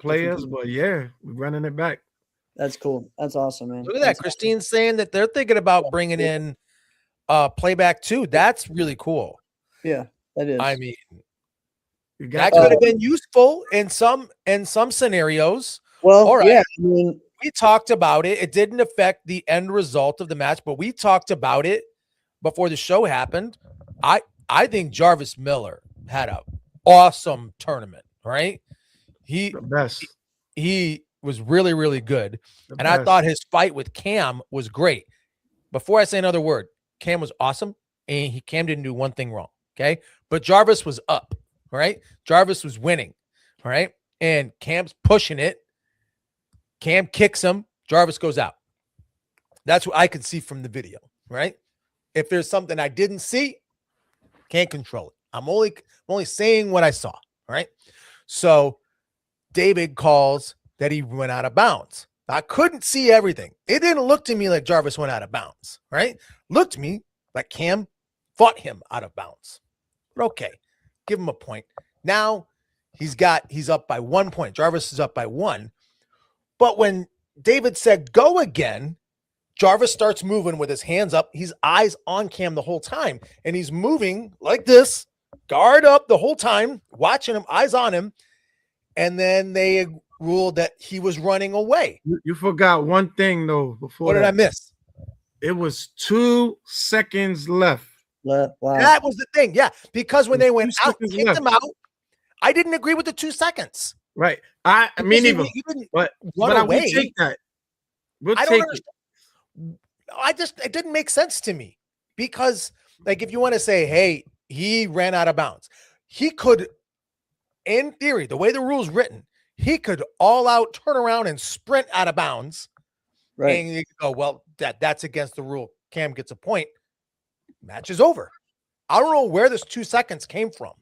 S4: players, but yeah, we're running it back.
S3: That's cool. That's awesome, man.
S2: Look at that.
S3: That's
S2: Christine's saying that they're thinking about bringing in playback too. That's really cool.
S3: Yeah, that is.
S2: I mean,
S4: You
S2: that
S4: got
S2: could have been useful in some scenarios.
S3: Well,
S2: all right.
S3: yeah, I mean,
S2: We talked about it. It didn't affect the end result of the match, but we talked about it before the show happened. I think Jarvis Miller had an awesome tournament, right?
S4: the best.
S2: He was really, really good.
S4: The
S2: And I
S4: best.
S2: thought his fight with Cam was great. Before I say another word, Cam was awesome, and Cam didn't do one thing wrong, okay? But Jarvis was up, right? Jarvis was winning, all right? And Cam's pushing it. Cam kicks him. Jarvis goes out. That's what I could see from the video, right? If there's something I didn't see, can't control it. I'm only saying what I saw, all right? So David calls that he went out of bounds. I couldn't see everything. It didn't look to me like Jarvis went out of bounds, right? Looked to me like Cam fought him out of bounds. But okay, give him a point. Now he's up by 1 point. Jarvis is up by 1. But when David said go again, Jarvis starts moving with his hands up. He's eyes on Cam the whole time. And he's moving like this, guard up the whole time, watching him, eyes on him. And then they ruled that he was running away.
S4: You forgot one thing though. Before
S2: What did I miss?
S4: It was 2 seconds left.
S3: wow.
S2: That was the thing. Yeah. Because when they went
S4: 2
S2: out,
S4: seconds
S2: kicked
S4: left.
S2: him out, I didn't agree with the 2 seconds.
S4: Right. I mean,
S2: Because
S4: even
S2: he didn't
S4: but
S2: run
S4: I
S2: away.
S4: will take that. We'll
S2: I
S4: take
S2: don't
S4: it.
S2: understand. It didn't make sense to me because, like, if you want to say, hey, he ran out of bounds, he could, in theory, the way the rule's written, he could all out turn around and sprint out of bounds.
S3: Right.
S2: And you go, well, that's against the rule. Cam gets a point. Match is over. I don't know where this 2 seconds came from.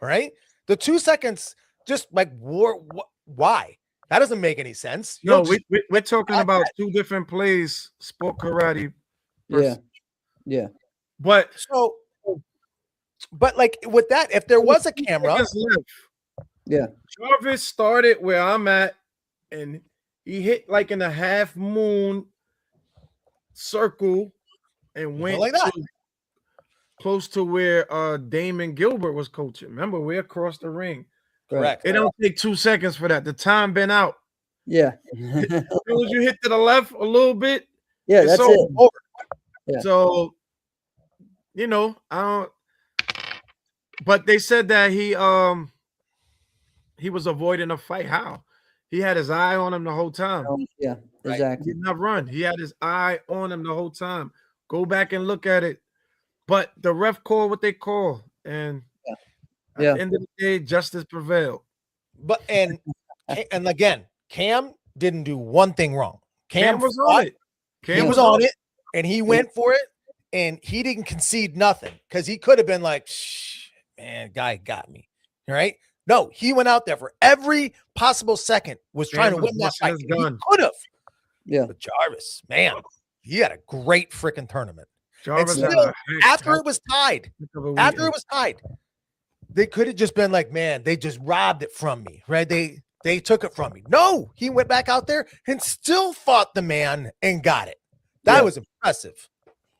S2: All right. The 2 seconds, just like, why? That doesn't make any sense. You
S4: No,
S2: don't just-
S4: we're talking about 2 different plays. Sport karate.
S3: Yeah. Yeah.
S4: But
S2: So, but like with that, if there was a camera,
S4: seconds left.
S3: Yeah.
S4: Jarvis started where I'm at, and he hit like in a half moon circle and went
S2: like that.
S4: close to where Damon Gilbert was coaching. Remember, we're across the ring.
S2: correct.
S4: It don't take 2 seconds for that. The time been out.
S3: Yeah.
S4: As soon as you hit to the left a little bit,
S3: Yeah,
S4: it's
S3: that's
S4: over.
S3: it. Yeah.
S4: So, I don't. But they said that he was avoiding a fight. How? He had his eye on him the whole time.
S3: Yeah,
S2: Right.
S3: exactly.
S4: He did not run. He had his eye on him the whole time. Go back and look at it. But the ref called what they call, and at
S3: Yeah.
S4: the end of the day, justice prevailed.
S2: But and again, Cam didn't do one thing wrong.
S4: Cam was
S2: fought,
S4: on it.
S2: He was on it, and he went for it, and he didn't concede nothing because he could have been like, "Shh, man, guy got me." All right. No, he went out there for every possible second, was trying to
S4: Cam
S2: win that
S4: was
S2: fight.
S4: busting
S2: He
S4: his gun.
S2: could have.
S3: Yeah.
S2: But Jarvis, man, he had a great freaking tournament.
S4: Jarvis had
S2: still,
S4: a
S2: After
S4: heck
S2: it was tied,
S4: of a
S2: after it
S4: weekend.
S2: was tied, they could have just been like, man, they just robbed it from me, right? They took it from me. No, he went back out there and still fought the man and got it. That
S3: Yeah.
S2: was impressive.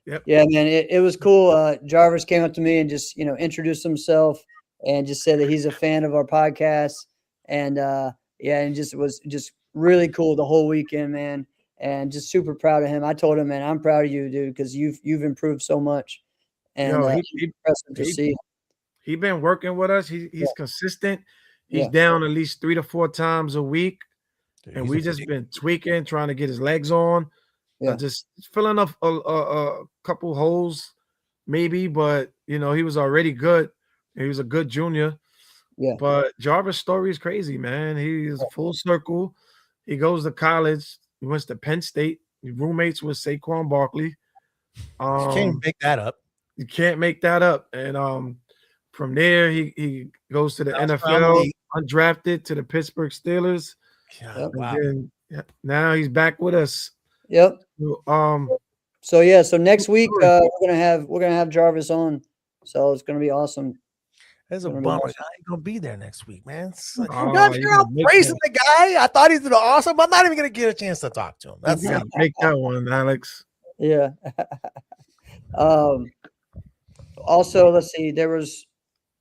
S3: Yeah, man, it was cool. Jarvis came up to me and just, introduced himself and just said that he's a fan of our podcast. And and just was just really cool the whole weekend, man. And just super proud of him. I told him, man, I'm proud of you, dude, because you've improved so much. And
S4: Yo,
S3: it's impressive to
S4: he-
S3: see.
S4: He been working with us. He's
S3: Yeah.
S4: consistent. He's
S3: Yeah.
S4: down at least 3 to 4 times a week.
S2: Dude,
S4: And
S2: he's
S4: we
S2: a
S4: just
S2: freak.
S4: been tweaking, trying to get his legs on.
S3: Yeah.
S4: Just filling up a couple holes, maybe, but he was already good. He was a good junior.
S3: Yeah.
S4: But Jarvis' story is crazy, man. He's full circle. He goes to college. He went to Penn State. He roommates with Saquon Barkley.
S2: You can't make that up.
S4: You can't make that up. And from there, he goes to the
S2: Bounce around the
S4: NFL,
S2: league.
S4: undrafted to the Pittsburgh Steelers.
S2: God,
S3: Yep.
S2: wow.
S4: And then now he's back with us.
S3: Yep.
S4: So,
S3: So next week we're gonna have Jarvis on. So it's gonna be awesome.
S2: That's a
S3: Gonna be
S2: bummer. I
S3: awesome.
S2: ain't gonna be there next week, man.
S4: Oh,
S2: I'm
S4: you
S2: sure
S4: gotta
S2: I'm
S4: make
S2: praising
S4: that.
S2: the guy. I thought he's doing awesome. I'm not even gonna get a chance to talk to him. That's
S4: You gotta make that one, Alex.
S3: Yeah. Also, let's see. There was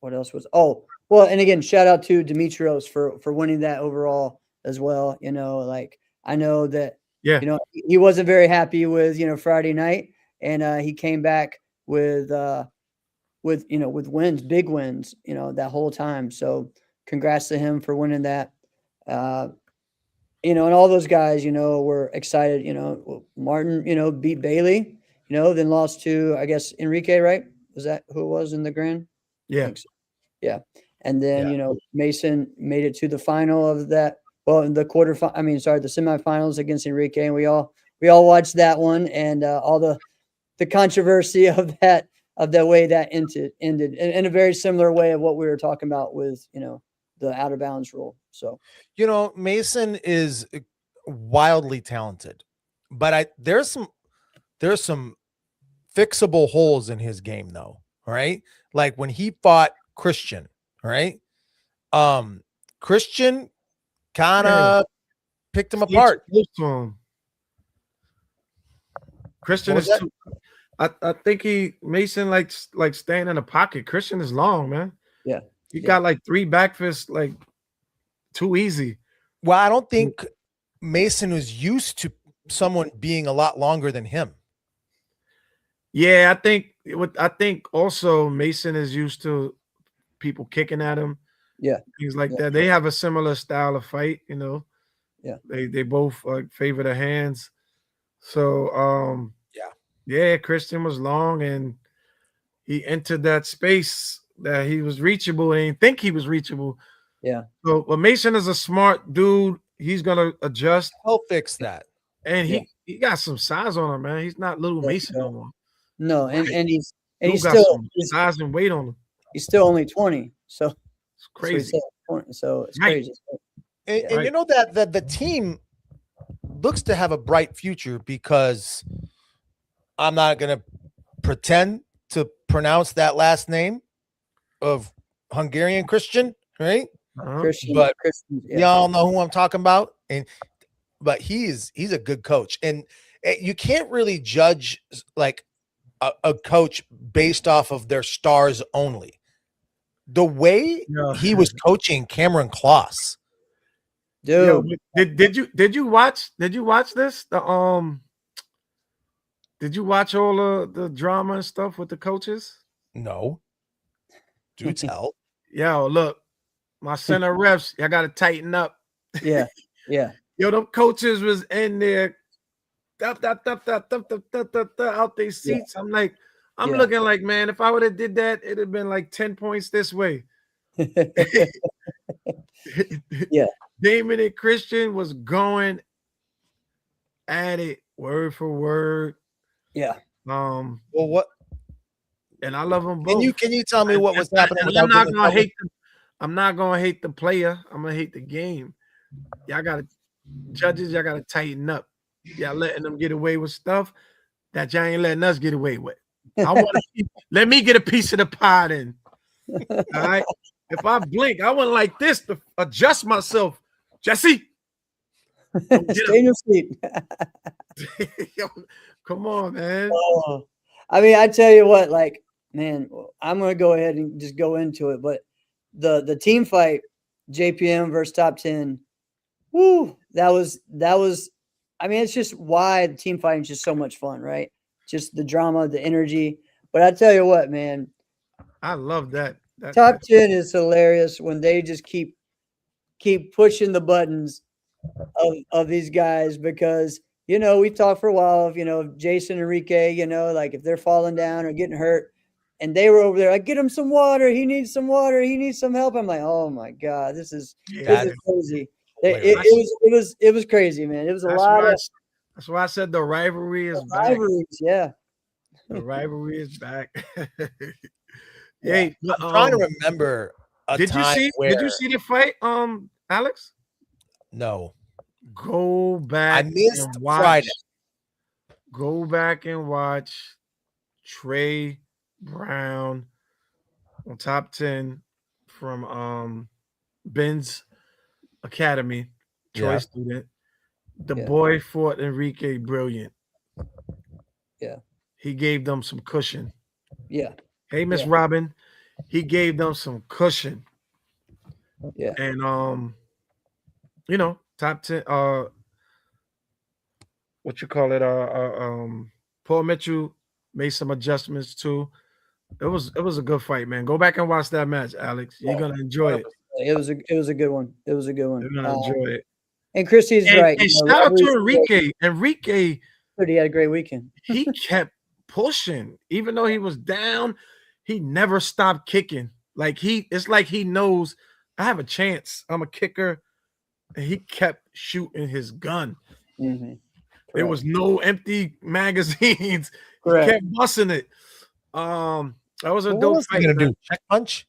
S3: what else was? Oh, well, and again, shout out to Demetrios for winning that overall as well. You know, like I know that
S4: Yeah.
S3: you know he wasn't very happy with Friday night, and he came back with with wins, big wins, that whole time. So congrats to him for winning that. Uh, and all those guys, were excited. Martin, beat Bailey, then lost to, I guess, Enrique, right? Was that who it was in the grand? I
S4: Yeah.
S3: think so. Yeah. And then,
S2: Yeah.
S3: Mason made it to the final of that. Well, in the the semifinals against Enrique. And we all watched that one, and all the controversy of that way that ended in a very similar way of what we were talking about with, the out of bounds rule. So,
S2: Mason is wildly talented, but there's some fixable holes in his game though. Right. Like when he fought Christian, right? Christian kind of picked him apart.
S4: Christian is too, I think Mason likes staying in the pocket. Christian is long, man.
S3: Yeah.
S4: He got like 3 back fists, like too easy.
S2: Well, I don't think Mason was used to someone being a lot longer than him.
S4: Yeah, I think also Mason is used to people kicking at him.
S3: Yeah.
S4: Things like that. They have a similar style of fight,
S3: Yeah.
S4: They both favor the hands. So yeah, Christian was long and he entered that space that he was reachable and he didn't think he was reachable.
S3: Yeah.
S4: So, but Mason is a smart dude. He's gonna adjust.
S2: He'll fix that.
S4: And he got some size on him, man. He's not little Mason no more.
S3: No, and he's
S4: got
S3: still
S4: some size and weight on him.
S3: He's still only 20, so
S4: it's crazy.
S3: So it's
S4: Right.
S3: crazy.
S2: And
S4: Right.
S2: you know that the team looks to have a bright future because I'm not going to pretend to pronounce that last name of Hungarian Christian, right?
S3: Christian,
S2: But
S3: yeah.
S2: y'all know who I'm talking about, but he's a good coach, and you can't really judge like a coach based off of their stars only. The way he was coaching Cameron Kloss,
S3: dude.
S4: Did you watch this? Did you watch all the drama and stuff with the coaches?
S2: No. Do tell.
S4: Yo, look, my center refs, y'all gotta tighten up.
S3: Yeah.
S4: Yo, them coaches was in there out their seats. I'm looking like, man, if I would have did that, it'd have been like 10 points this way.
S3: Yeah.
S4: Damon and Christian was going at it word for word.
S3: Yeah.
S2: Well, what?
S4: And I love them both.
S2: Can you tell me what was happening?
S4: I'm not gonna hate them. I'm not gonna hate the player. I'm gonna hate the game. Y'all gotta judges. Y'all gotta tighten up. Y'all letting them get away with stuff that y'all ain't letting us get away with. Let me get a piece of the pie then. All right. If I blink, I went like this to adjust myself. Jesse,
S3: stay in your seat.
S4: Yo, come on, man.
S3: Oh, I mean, I tell you what, like, man, I'm gonna go ahead and just go into it. But the team fight, JPM versus Top 10, woo, that was. I mean, it's just why the team fighting is just so much fun, right? Just the drama, the energy. But I tell you what, man,
S4: I love that.
S3: Top 10 is hilarious when they just keep pushing the buttons of these guys because, we've talked for a while of, Jason Enrique, like if they're falling down or getting hurt and they were over there, like, get him some water. He needs some water. He needs some help. I'm like, oh my God, this is crazy. It was crazy, man. It was
S4: that's why I said the rivalry is back.
S3: Yeah.
S4: The rivalry is back.
S2: Yeah, I'm trying to remember
S4: Did you see the fight, Alex?
S2: No.
S4: Go back.
S2: I missed Friday.
S4: Go back and watch Trey Brown on Top 10 from Ben's Academy, Troy
S2: Yeah.
S4: student. The
S3: Yeah.
S4: boy fought Enrique brilliant.
S3: Yeah.
S4: He gave them some cushion.
S3: Yeah.
S4: Hey, Miss
S3: Yeah.
S4: Robin, he gave them some cushion.
S3: Yeah.
S4: And top 10 what you call it? Paul Mitchell made some adjustments too. It was a good fight, man. Go back and watch that match, Alex. You're gonna enjoy it.
S3: It was a good one. It was a good one.
S4: You're gonna enjoy it.
S3: And Christy's right.
S4: And shout out to Enrique. Enrique,
S3: he had a great weekend.
S4: he kept pushing, even though he was down. He never stopped kicking. It's like he knows I have a chance. I'm a kicker. And he kept shooting his gun.
S3: Mm-hmm.
S4: There was no empty magazines.
S3: Correct.
S4: He kept busting it. That was a
S2: What
S4: dope
S2: was he
S4: fight.
S2: gonna
S4: Man.
S2: do? Check punch?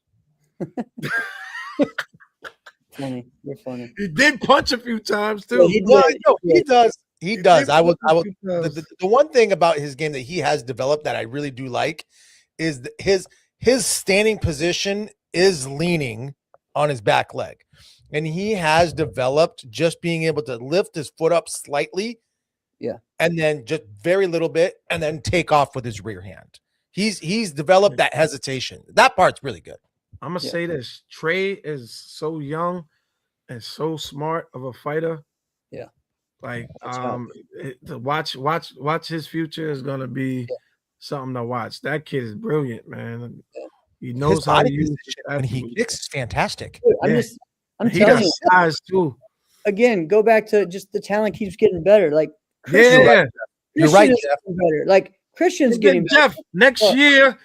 S3: Funny. You're funny.
S4: He did punch a few times too.
S3: Yeah, he
S2: Well,
S3: did.
S2: no, he does. He does.
S4: did
S2: I would.
S4: punch a few
S2: The,
S4: times.
S2: the one thing about his game that he has developed that I really do like is his standing position is leaning on his back leg, and he has developed just being able to lift his foot up slightly,
S3: Yeah.
S2: and then just very little bit, and then take off with his rear hand. He's developed that hesitation. That part's really good.
S4: I'm gonna
S3: Yeah.
S4: say this: Trey is so young and so smart of a fighter.
S3: Yeah.
S4: Like
S3: That's right.
S4: to watch his future is gonna be something to watch. That kid is brilliant, man. He
S2: His
S4: knows how to
S2: body
S4: use
S2: position
S4: his
S2: when he
S4: attributes.
S2: kicks is fantastic.
S3: Dude,
S4: Yeah.
S3: I'm
S4: He
S3: telling
S4: got
S3: you
S4: size too.
S3: again. Go back to just the talent keeps getting better. Like
S4: Yeah,
S2: You're right,
S3: Christian is
S2: Jeff.
S3: getting better. Like Christian's
S4: and
S3: getting
S4: then
S3: better.
S4: Jeff. Next
S3: Yeah.
S4: year,
S3: I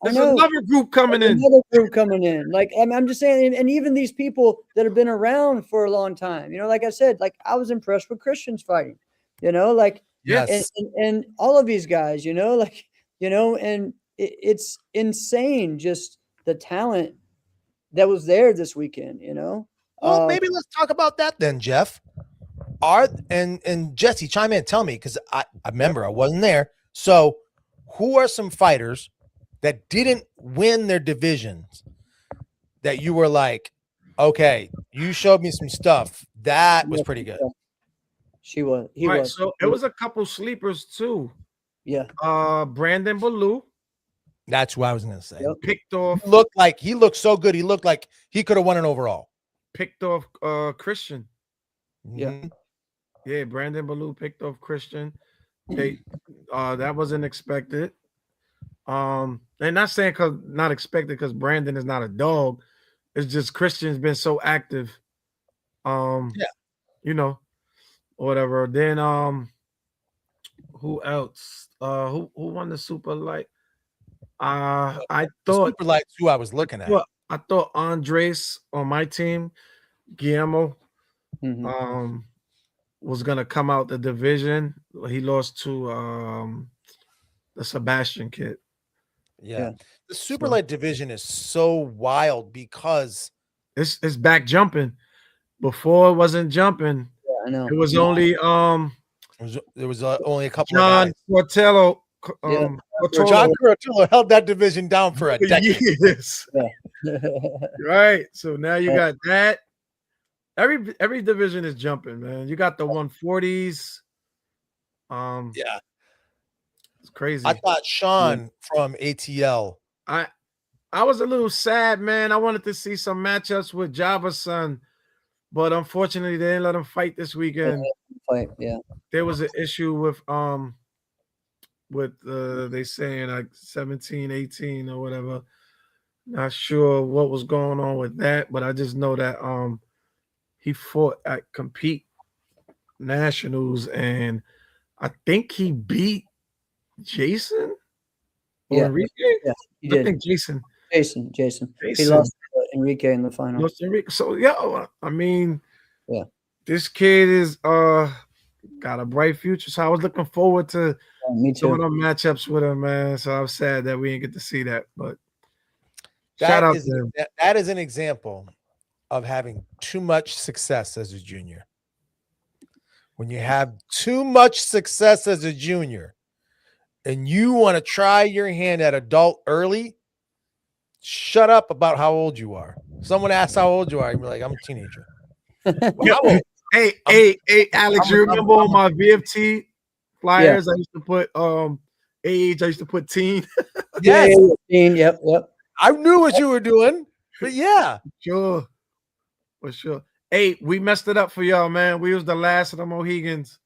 S4: there's
S3: know.
S4: another group coming in.
S3: Another group coming in. Like I'm just saying, and even these people that have been around for a long time. Like I said, like I was impressed with Christian's fighting. Like
S2: Yes.
S3: and all of these guys. And it's insane just the talent that was there this weekend.
S2: Well, maybe let's talk about that then, Jeff. And Jesse, chime in, tell me, because I remember I wasn't there. So, who are some fighters that didn't win their divisions that you were like, okay, you showed me some stuff that was pretty good?
S3: He
S4: Right,
S3: was.
S4: so it was a couple sleepers too.
S3: Yeah.
S4: Brandon Ballou
S2: That's what I was gonna say.
S3: Yep.
S4: picked off
S2: He looked so good. He looked like he could have won an overall.
S4: Christian.
S3: Yeah.
S2: Mhm.
S4: Yeah, Brandon Ballou picked off Christian. They that wasn't expected. And not saying not expected because Brandon is not a dog. It's just Christian's been so active.
S2: Yeah.
S4: Whatever. Then who else? Who won the super light? I
S2: The
S4: thought
S2: super lights who I was looking at.
S4: I thought Andres on my team, Guillermo,
S3: Mhm.
S4: was gonna come out the division. He lost to the Sebastian kid.
S2: Yeah. The super
S4: So-
S2: light division is so wild because
S4: It's back jumping. Before it wasn't jumping.
S3: Yeah, I know.
S4: It was only
S2: there was only a couple
S4: John
S2: of guys.
S4: Cortello.
S3: Yeah.
S2: John Curatolo held that division down for a decade.
S4: Yes.
S3: Yeah.
S4: Right. So now you
S3: Yeah.
S4: got that. Every division is jumping, man. You got the 140s.
S2: Yeah.
S4: It's crazy.
S2: I thought Sean from ATL.
S4: I was a little sad, man. I wanted to see some matchups with Java's son, but unfortunately they didn't let him fight this weekend.
S3: Fight, yeah.
S4: There was an issue with they saying like 17, 18 or whatever. Not sure what was going on with that, but I just know that he fought at Compete Nationals and I think he beat Jason or
S3: Yeah.
S4: Enrique.
S3: Yeah, he
S4: I
S3: did.
S4: think Jason.
S3: Jason. He
S4: Jason.
S3: lost to Enrique in the final.
S4: Lost Enrique. So yeah, I mean,
S3: Yeah.
S4: this kid is got a bright future. So I was looking forward to
S3: Me
S4: doing
S3: too.
S4: them matchups with him, man. So I'm sad that we didn't get to see that. But
S2: That
S4: shout out
S2: is
S4: to him.
S2: that is an example of having too much success as a junior. When you have too much success as a junior and you want to try your hand at adult early, shut up about how old you are. Someone asks how old you are, you'd be like, I'm a teenager.
S4: Hey, Alex, you remember on my VFT flyers, I used to put age, I used to put teen.
S2: Yes.
S3: Teen, yep.
S2: I knew what you were doing, but yeah.
S4: Sure. For sure. Hey, we messed it up for y'all, man. We was the last of the Mohegans.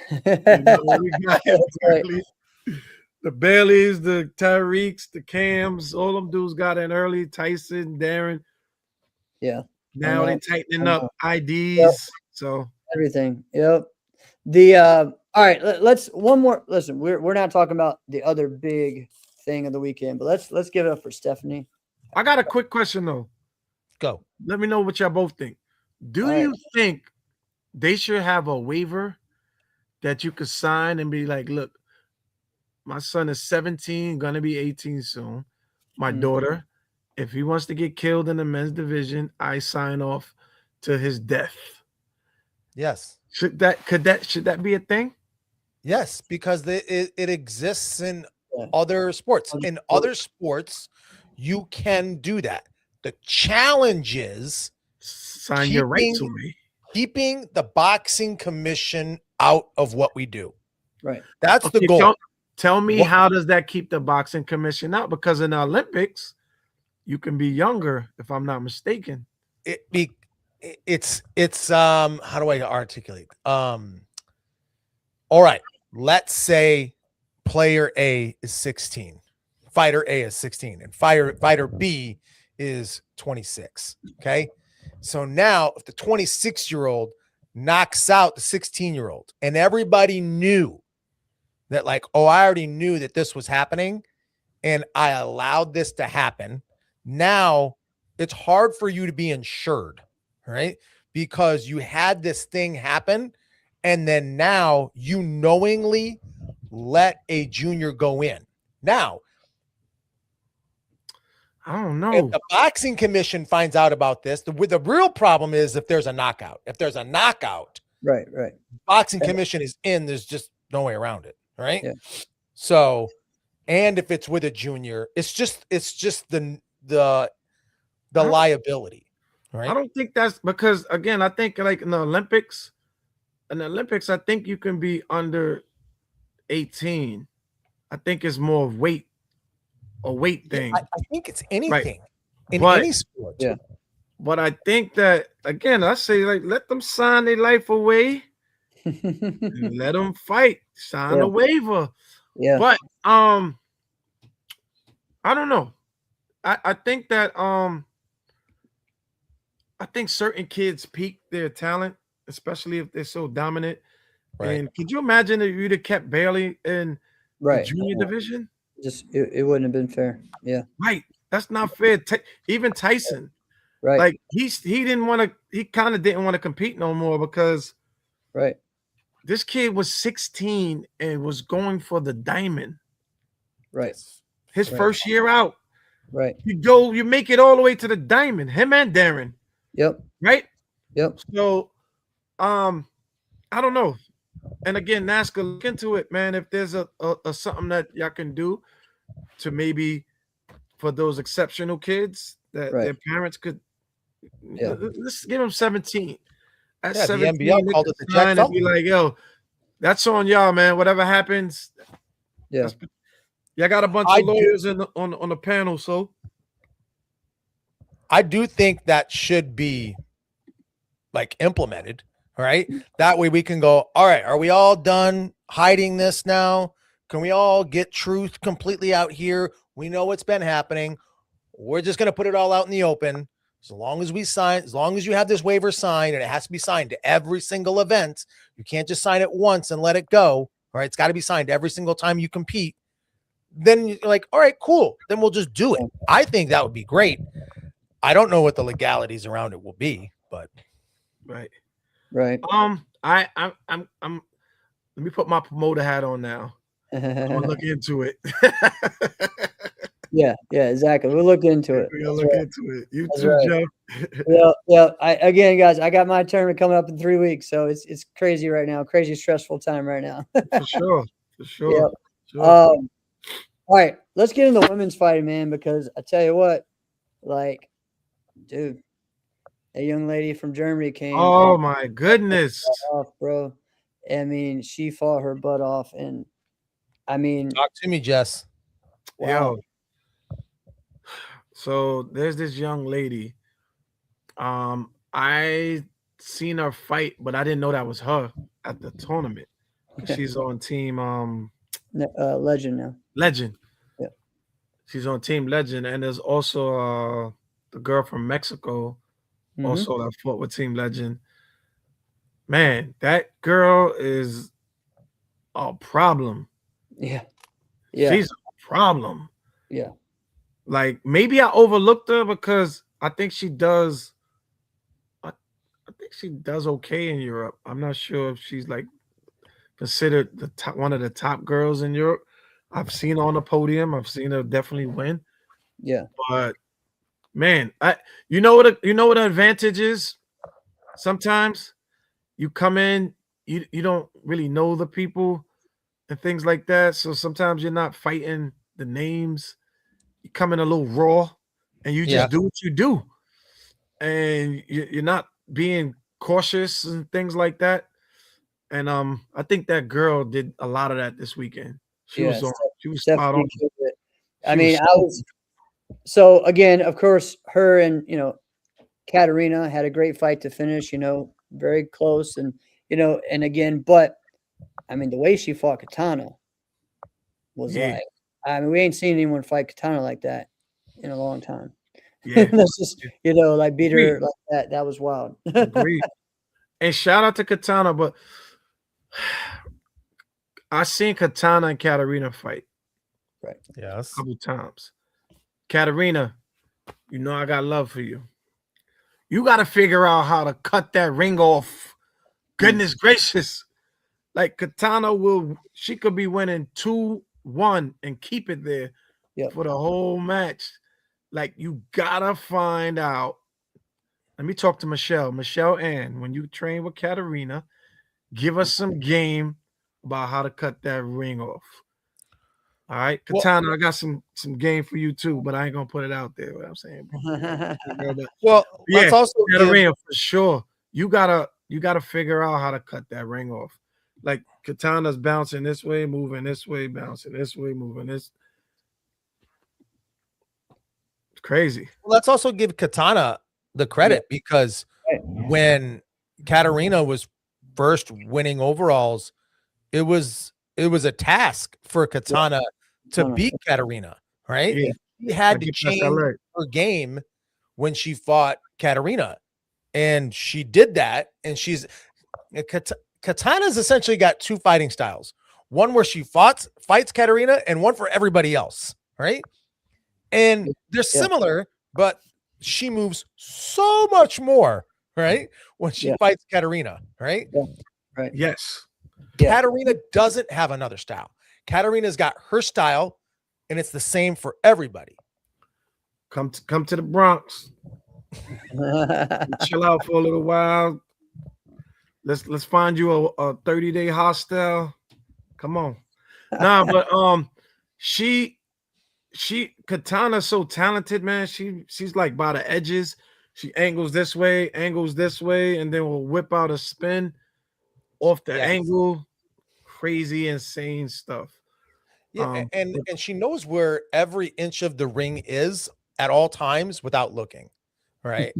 S4: We got it early. The Baileys, the Tyreeks, the Cams, all them dudes got in early. Tyson, Darren.
S3: Yeah.
S4: Now they tightening up IDs.
S3: Yep.
S4: So
S3: everything. Yep. All right, let's one more. Listen, we're not talking about the other big thing of the weekend, but let's give it up for Stephanie.
S4: I got a quick question though.
S2: Go.
S4: Let me know what y'all both think. Do you think they should have a waiver that you could sign and be like, look, my son is 17, gonna be 18 soon. My daughter, if he wants to get killed in the men's division, I sign off to his death.
S2: Yes.
S4: Should that be a thing?
S2: Yes, because it exists in other sports. In other sports, you can do that. The challenge is
S4: sign your rights away.
S2: Keeping the boxing commission out of what we do.
S3: Right.
S2: That's the goal.
S4: Tell me, how does that keep the boxing commission out? Because in the Olympics, you can be younger, if I'm not mistaken.
S2: It's how do I articulate? All right, let's say player A is 16, fighter A is 16, and fighter B is 26. Okay, so now if the 26-year-old knocks out the 16-year-old, and everybody knew that, like, oh, I already knew that this was happening, and I allowed this to happen. Now it's hard for you to be insured. Right? Because you had this thing happen, and then now you knowingly let a junior go in. Now,
S4: I don't know.
S2: If the boxing commission finds out about this, the real problem is if there's a knockout. If there's a knockout,
S3: right.
S2: Boxing commission is in. There's just no way around it. Right?
S3: Yeah.
S2: So, and if it's with a junior, it's just the liability. Right.
S4: I don't think that's because, again, I think like in the Olympics, I think you can be under 18. I think it's more of a weight thing.
S2: I think it's anything in
S4: but,
S2: any sport.
S3: Yeah.
S4: But I think that, again, I say, like, let them sign their life away and let them fight. Sign a waiver.
S3: Yeah.
S4: But I don't know. I think that I think certain kids peak their talent, especially if they're so dominant. Right. And could you imagine if you'd have kept Bailey in the junior division?
S3: Just it wouldn't have been fair. Yeah.
S4: Right. That's not fair. Even Tyson.
S3: Right.
S4: Like he kind of didn't want to compete no more because this kid was 16 and was going for the diamond.
S3: Right.
S4: His first year out.
S3: Right.
S4: You make it all the way to the diamond, him and Darren.
S3: Yep.
S4: Right?
S3: Yep.
S4: So I don't know. And again, NASCAR, look into it, man. If there's a something that y'all can do to maybe for those exceptional kids that their parents could let's give them 17. At 17,
S2: the NBL called it the Jack
S4: and be like, yo, that's on y'all, man. Whatever happens.
S3: Yeah.
S4: Y'all got a bunch of lawyers on the panel, so
S2: I do think that should be like implemented, right? That way we can go, all right, are we all done hiding this now? Can we all get truth completely out here? We know what's been happening. We're just going to put it all out in the open. As long as you have this waiver signed, and it has to be signed to every single event. You can't just sign it once and let it go. All right. It's got to be signed every single time you compete. Then you're like, all right, cool. Then we'll just do it. I think that would be great. I don't know what the legalities around it will be, but
S3: right.
S4: I'm let me put my promoter hat on now. I'm gonna look into it.
S3: Yeah, exactly. We'll look into it.
S4: We'll look into it. You too,
S3: Joe. Yeah. Again, guys, I got my tournament coming up in 3 weeks, so it's crazy right now. Crazy stressful time right now.
S4: For sure.
S3: Yep. All right, let's get into women's fighting, man, because I tell you what, like Dude, a young lady from Germany came
S4: Oh my goodness.
S3: off, bro. I mean, she fought her butt off, and I mean,
S2: Talk to me, Jess.
S3: wow.
S4: Yo. So there's this young lady. I seen her fight, but I didn't know that was her at the tournament. She's on team
S3: Legend now.
S4: Legend.
S3: Yeah.
S4: She's on team Legend, and there's also the girl from Mexico also that fought with Team Legend. Man, that girl is a problem.
S3: Yeah.
S4: She's a problem.
S3: Yeah.
S4: Like maybe I overlooked her because I think she does. I think she does okay in Europe. I'm not sure if she's like considered the top, one of the top girls in Europe. I've seen her on the podium. I've seen her definitely win.
S3: Yeah.
S4: But man, you know what the advantage is? Sometimes you come in, you don't really know the people and things like that. So sometimes you're not fighting the names. You come in a little raw and you just do what you do. And you're not being cautious and things like that. And I think that girl did a lot of that this weekend. She was spot on.
S3: I mean, so again, of course, her and Katarina had a great fight to finish, very close, and and again, but I mean, the way she fought Katana was like, I mean, we ain't seen anyone fight Katana like that in a long time.
S4: Yeah.
S3: That's just, like beat her like that. That was wild.
S4: Agreed. And shout out to Katana, but I seen Katana and Katarina fight.
S3: Right.
S2: Yes.
S4: A couple times. Katarina, I got love for you. You got to figure out how to cut that ring off. Goodness gracious. Like Katana she could be winning 2-1 and keep it there for the whole match. Like you got to find out. Let me talk to Michelle. Michelle Ann, when you train with Katarina, give us some game about how to cut that ring off. All right, Katana, I got some game for you too, but I ain't gonna put it out there. What I'm saying.
S2: Well, let's also
S4: Katarina for sure. You gotta figure out how to cut that ring off. Like Katana's bouncing this way, moving this way, bouncing this way, moving this. It's crazy.
S2: Well, let's also give Katana the credit because when Katarina was first winning overalls, it was a task for Katana to beat Katarina, right?
S4: Yeah.
S2: She had to change her game when she fought Katarina, and she did that. And Katana's essentially got two fighting styles: one where she fights Katarina, and one for everybody else, right? And they're similar, but she moves so much more, right? When she fights Katarina, right?
S3: Yeah. Right.
S4: Yes.
S2: Katarina doesn't have another style. Katarina's got her style, and it's the same for everybody.
S4: Come to the Bronx. Chill out for a little while. Let's find you a 30-day hostel. Come on. Nah, but Katana's so talented, man. She's like by the edges. She angles this way, and then will whip out a spin off the angle. Crazy, insane stuff.
S2: Yeah, and she knows where every inch of the ring is at all times without looking. Right?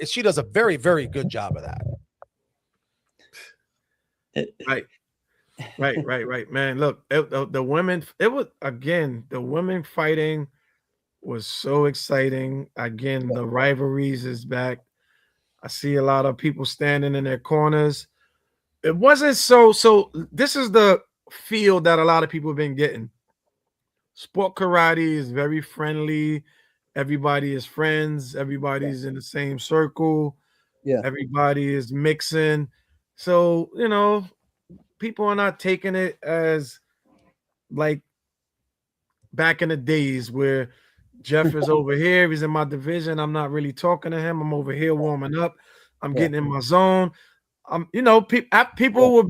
S2: She does a very, very good job of that.
S4: Right, man. Look, the women. The women fighting was so exciting. Again, the rivalries is back. I see a lot of people standing in their corners. It wasn't so. This is the feel that a lot of people have been getting. Sport karate is very friendly. Everybody is friends. Everybody's in the same circle.
S3: Yeah.
S4: Everybody is mixing. So, people are not taking it as like back in the days where Jeff is over here. He's in my division. I'm not really talking to him. I'm over here warming up. I'm getting in my zone. People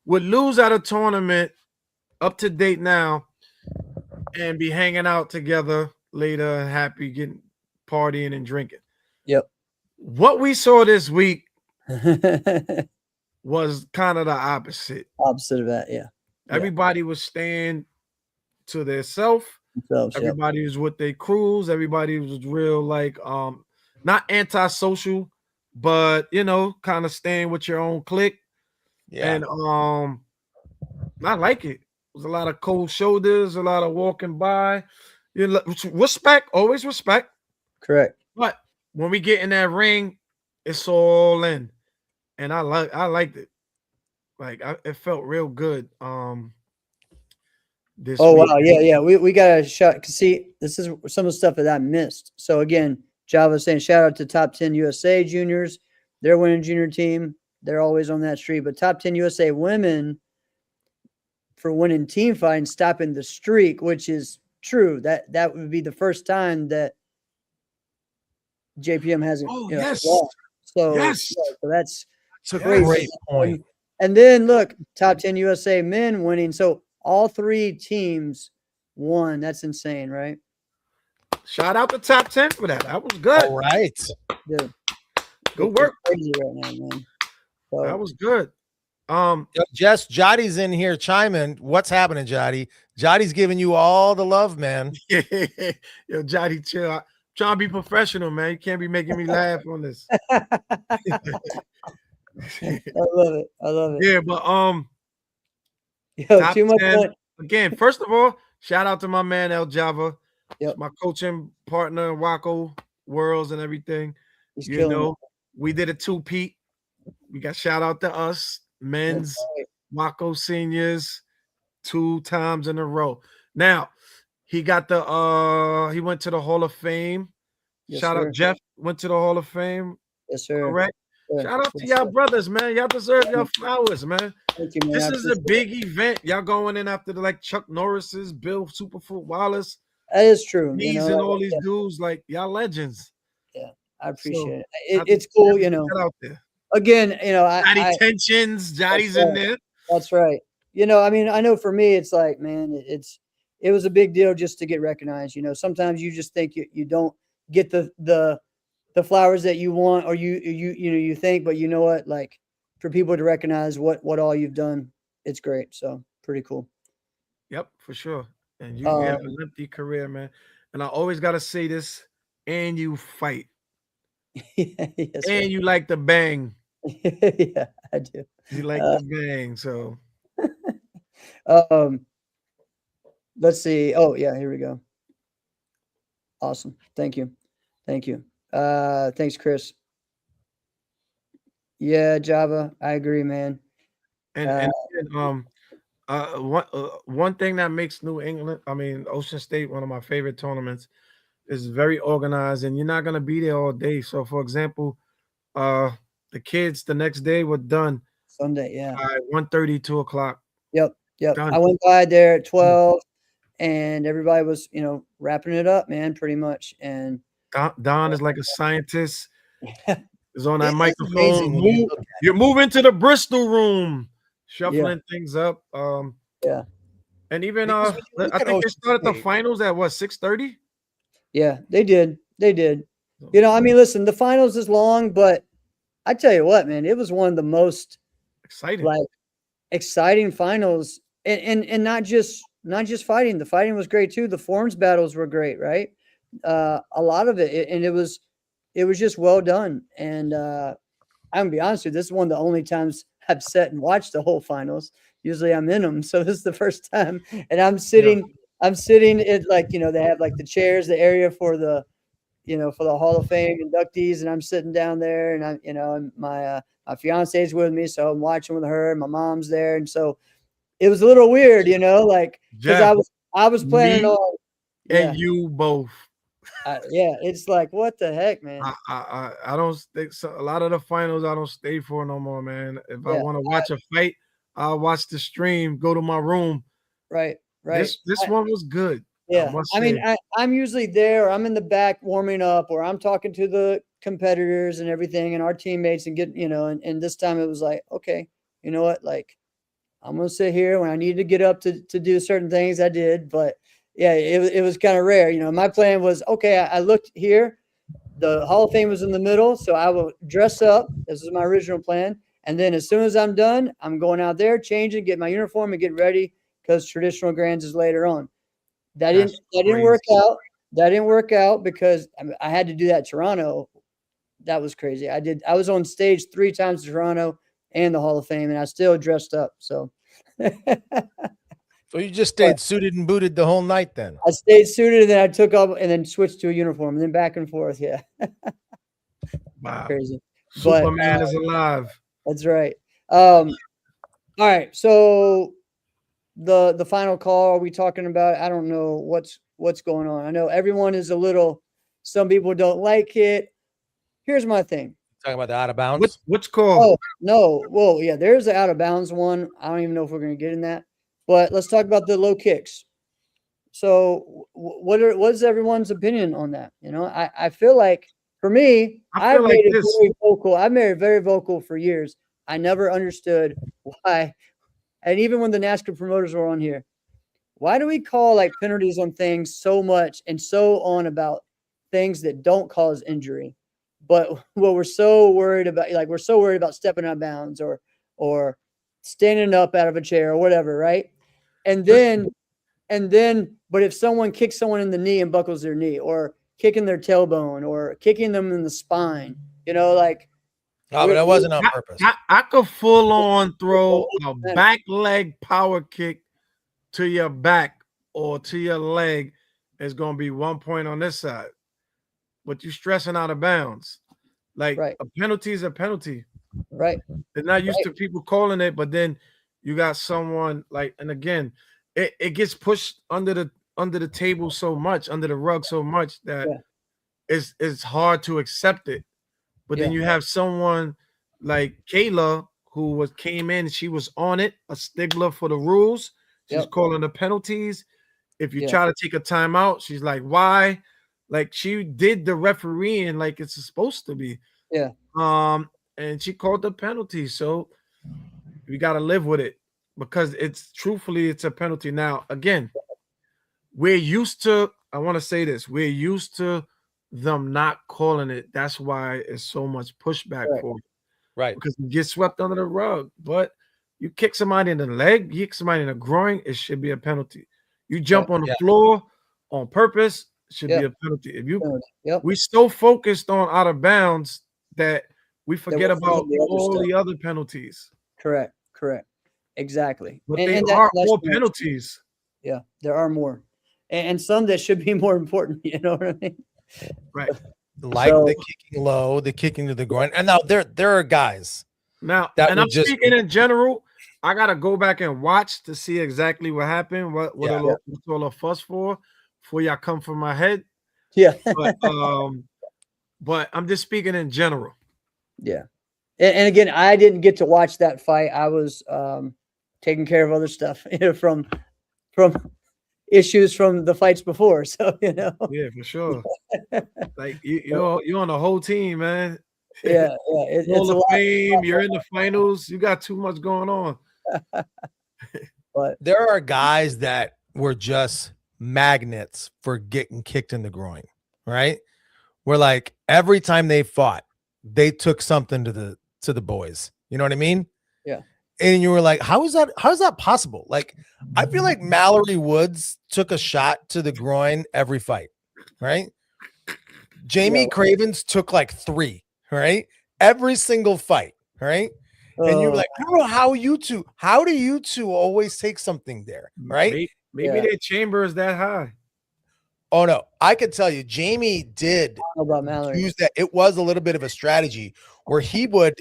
S4: would lose at a tournament up to date now and be hanging out together later and happy, getting partying and drinking.
S3: Yep.
S4: What we saw this week was kind of the opposite.
S3: Opposite of that, yeah.
S4: Everybody was staying to their self.
S3: Themselves,
S4: Everybody was with their crews. Everybody was real, like, not antisocial, but kind of staying with your own clique.
S2: Yeah.
S4: And I like it. There's a lot of cold shoulders, a lot of walking by. Respect, always respect.
S3: Correct.
S4: But when we get in that ring, it's all in, and I liked it. Like it felt real good. This
S3: Oh
S4: week.
S3: wow, yeah. We got a shot. See, this is some of the stuff that I missed. So again, Java saying shout out to Top 10 USA juniors. They're winning junior team. They're always on that streak. But Top 10 USA women for winning team fight and stopping the streak, which is true. That would be the first time that JPM hasn't.
S4: Oh,
S3: you know,
S4: yes.
S3: lost. So,
S4: Yes.
S3: so that's
S2: It's a
S3: crazy.
S2: great point.
S3: And then look, Top 10 USA men winning. So all three teams won. That's insane, right?
S4: Shout out to Top 10 for that. That was good.
S2: All right.
S3: Dude,
S4: Good work.
S3: it's crazy right now, man. So,
S4: That was good.
S2: Yo, Jess, Jotty's in here chiming. What's happening, Jotty? Jotty's giving you all the love, man.
S4: Yo, Johnny, chill. I'm trying to be professional, man. You can't be making me laugh on this.
S3: I love it. I love it.
S4: Yeah, but
S3: Yo,
S4: Top
S3: too much
S4: 10.
S3: fun.
S4: Again, first of all, shout out to my man El Java.
S3: Yep.
S4: My coaching partner, Waco Worlds and everything.
S3: He's
S4: You
S3: killing
S4: know,
S3: it.
S4: we did a two-peat. We got shout out to us, men's
S3: That's right.
S4: Waco seniors, 2 times in a row. Now, he got he went to the Hall of Fame.
S3: Yes,
S4: Shout
S3: sir.
S4: out Jeff went to the Hall of Fame.
S3: Yes, sir.
S4: Correct.
S3: Yeah.
S4: Shout out to
S3: Yes,
S4: y'all
S3: sir.
S4: brothers, man. Y'all deserve your flowers, man.
S3: Thank you, man.
S4: This
S3: I
S4: is a
S3: appreciate
S4: big event. Y'all going in after like Chuck Norris's, Bill Superfoot Wallace,
S3: it. That is true.
S4: these
S3: You
S4: and
S3: know,
S4: all these dudes, like y'all legends.
S3: I appreciate
S4: So,
S3: it.
S4: I
S3: It's
S4: think
S3: cool,
S4: we
S3: you
S4: gotta
S3: know.
S4: get out there.
S3: Again, you know,
S4: Johnny
S3: I
S4: Tensions, Johnny's
S3: That's
S4: in
S3: right.
S4: there.
S3: that's right. You know, I mean, I know for me, it's like, man, it was a big deal just to get recognized. You know, sometimes you just think you don't get the flowers that you want, or you think, but you know what, like for people to recognize what all you've done, it's great. So pretty cool.
S4: Yep, for sure. And you have a
S3: Um,
S4: lengthy career, man. And I always gotta say this, and you fight.
S3: yes, sir.
S4: And you like to bang.
S3: Yeah, I do.
S4: You like
S3: Uh,
S4: to bang. So
S3: Let's see. Oh, yeah, here we go. Awesome. Thank you. Thanks, Chris. Yeah, Java. I agree, man.
S4: and one thing that makes New England, I mean Ocean State, one of my favorite tournaments, is very organized, and you're not gonna be there all day. So, for example, the kids the next day were done
S3: Sunday, yeah.
S4: by 1:30, 2 o'clock.
S3: Yep.
S4: Done.
S3: I went by there at 12 and everybody was, wrapping it up, man, pretty much. And
S4: Don is like a scientist.
S3: yeah,
S4: Is on that
S2: It is
S4: microphone.
S2: amazing when you look at
S4: You're moving to the Bristol room, shuffling
S3: Yeah.
S4: things up.
S3: Yeah.
S4: And even
S2: Because when you look
S4: I
S2: at
S4: think they
S2: Ocean
S4: started the
S2: State-
S4: finals at what 6:30.
S3: yeah, they did. They did. I mean, listen, the finals is long, but I tell you what, man, it was one of the most
S4: Exciting.
S3: like exciting finals, and not just fighting. The fighting was great too. The forms battles were great, right? A lot of it, and it was just well done. And I'm gonna be honest with you, this is one of the only times I've sat and watched the whole finals. Usually I'm in them, so this is the first time, and I'm sitting at like they have like the chairs, the area for the for the Hall of Fame inductees, and I'm sitting down there, and I'm and my fiance's with me, so I'm watching with her, and my mom's there, and so it was a little weird, like because
S4: Jeff,
S3: I was planning
S4: me
S3: on
S4: and you both.
S3: it's like what the heck, man.
S4: I don't think so. A lot of the finals I don't stay for no more, man. If I
S3: Yeah,
S4: want to watch a fight, I'll watch the stream, go to my room.
S3: Right.
S4: This one was good.
S3: Yeah,
S4: must
S3: I mean,
S4: say.
S3: I'm usually there. I'm in the back warming up, or I'm talking to the competitors and everything, and our teammates, and get And this time it was like, okay, you know what? Like, I'm gonna sit here. When I needed to get up to do certain things, I did. But yeah, it was kind of rare. My plan was okay. I looked here, the Hall of Fame was in the middle, so I will dress up. This is my original plan. And then as soon as I'm done, I'm going out there, changing, get my uniform, and get ready because traditional grands is later on. That didn't work out. That didn't work out because I had to do that at Toronto. That was crazy. I was on stage 3 times in Toronto and the Hall of Fame, and I still dressed up. So
S2: So you just stayed suited and booted the whole night then?
S3: I stayed suited, and then I took off and then switched to a uniform, and then back and forth. Yeah.
S4: Wow.
S3: Crazy.
S4: Superman is alive.
S3: That's right. All right. So the final call, are we talking about? I don't know what's going on. I know everyone is some people don't like it. Here's my thing.
S2: Talking about the out of bounds?
S4: Which call?
S3: Oh, no. Well, yeah, there's the out of bounds one. I don't even know if we're going to get in that. But let's talk about the low kicks. So what is everyone's opinion on that? You know, I feel like for me, I've made it very vocal. I've made it very vocal for years. I never understood why. And even when the NASCAR promoters were on here, why do we call like penalties on things so much and so on about things that don't cause injury? But what we're so worried about, like we're so worried about stepping out of bounds or standing up out of a chair or whatever, right? And then, but if someone kicks someone in the knee and buckles their knee, or kicking their tailbone, or kicking them in the spine, you know, like.
S2: Oh, but that wasn't on purpose.
S4: I could full on throw a back leg power kick to your back or to your leg. It's going to be 1 point on this side. But you're stressing out of bounds. Like a penalty is a penalty.
S3: Right.
S4: They're not used to people calling it, but then you got someone like, and again, it gets pushed under the table so much, under the rug so much that it's hard to accept it. But then you have someone like Kayla who came in, she was on it, a stickler for the rules. She's calling the penalties. If you try to take a timeout, she's like, why? Like she did the refereeing like it's supposed to be.
S3: Yeah.
S4: And she called the penalty. So we got to live with it because it's a penalty. Now, again, we're used to, I want to say this, we're used to them not calling it. That's why it's so much pushback for it.
S2: Right.
S4: Because you get swept under the rug. But you kick somebody in the leg, you kick somebody in the groin, it should be a penalty. You jump on the floor on purpose, it should be a penalty. If you we're so focused on out of bounds that we forget about all the other penalties.
S3: Correct. Exactly.
S4: But there are more penalties.
S3: Yeah, there are more. And some that should be more important, you know what I mean?
S4: Right.
S2: Like the kicking low, the kicking to the groin. And now there are guys.
S4: Now, and I'm speaking in general. I gotta go back and watch to see exactly what happened, what all the fuss for, before y'all come from my head.
S3: Yeah.
S4: But I'm just speaking in general.
S3: Yeah. And again, I didn't get to watch that fight. I was taking care of other stuff, you know, from issues from the fights before. So, you know.
S4: Yeah, for sure. Like you're on the whole team, man.
S3: Yeah.
S4: It's Hall of Fame, you're in the finals. You got too much going on.
S3: But
S2: there are guys that were just magnets for getting kicked in the groin, right? Where like every time they fought, they took something to the boys. You know what I mean?
S3: Yeah.
S2: And you were like, how is that possible? Like, I feel like Mallory Woods took a shot to the groin every fight, right? Jamie Cravens took like 3, right? Every single fight, right? And you're like, I don't know how do you two always take something there, right?
S4: Maybe their chamber is that high.
S2: Oh no, I could tell you, Jamie did use that. It was a little bit of a strategy where he would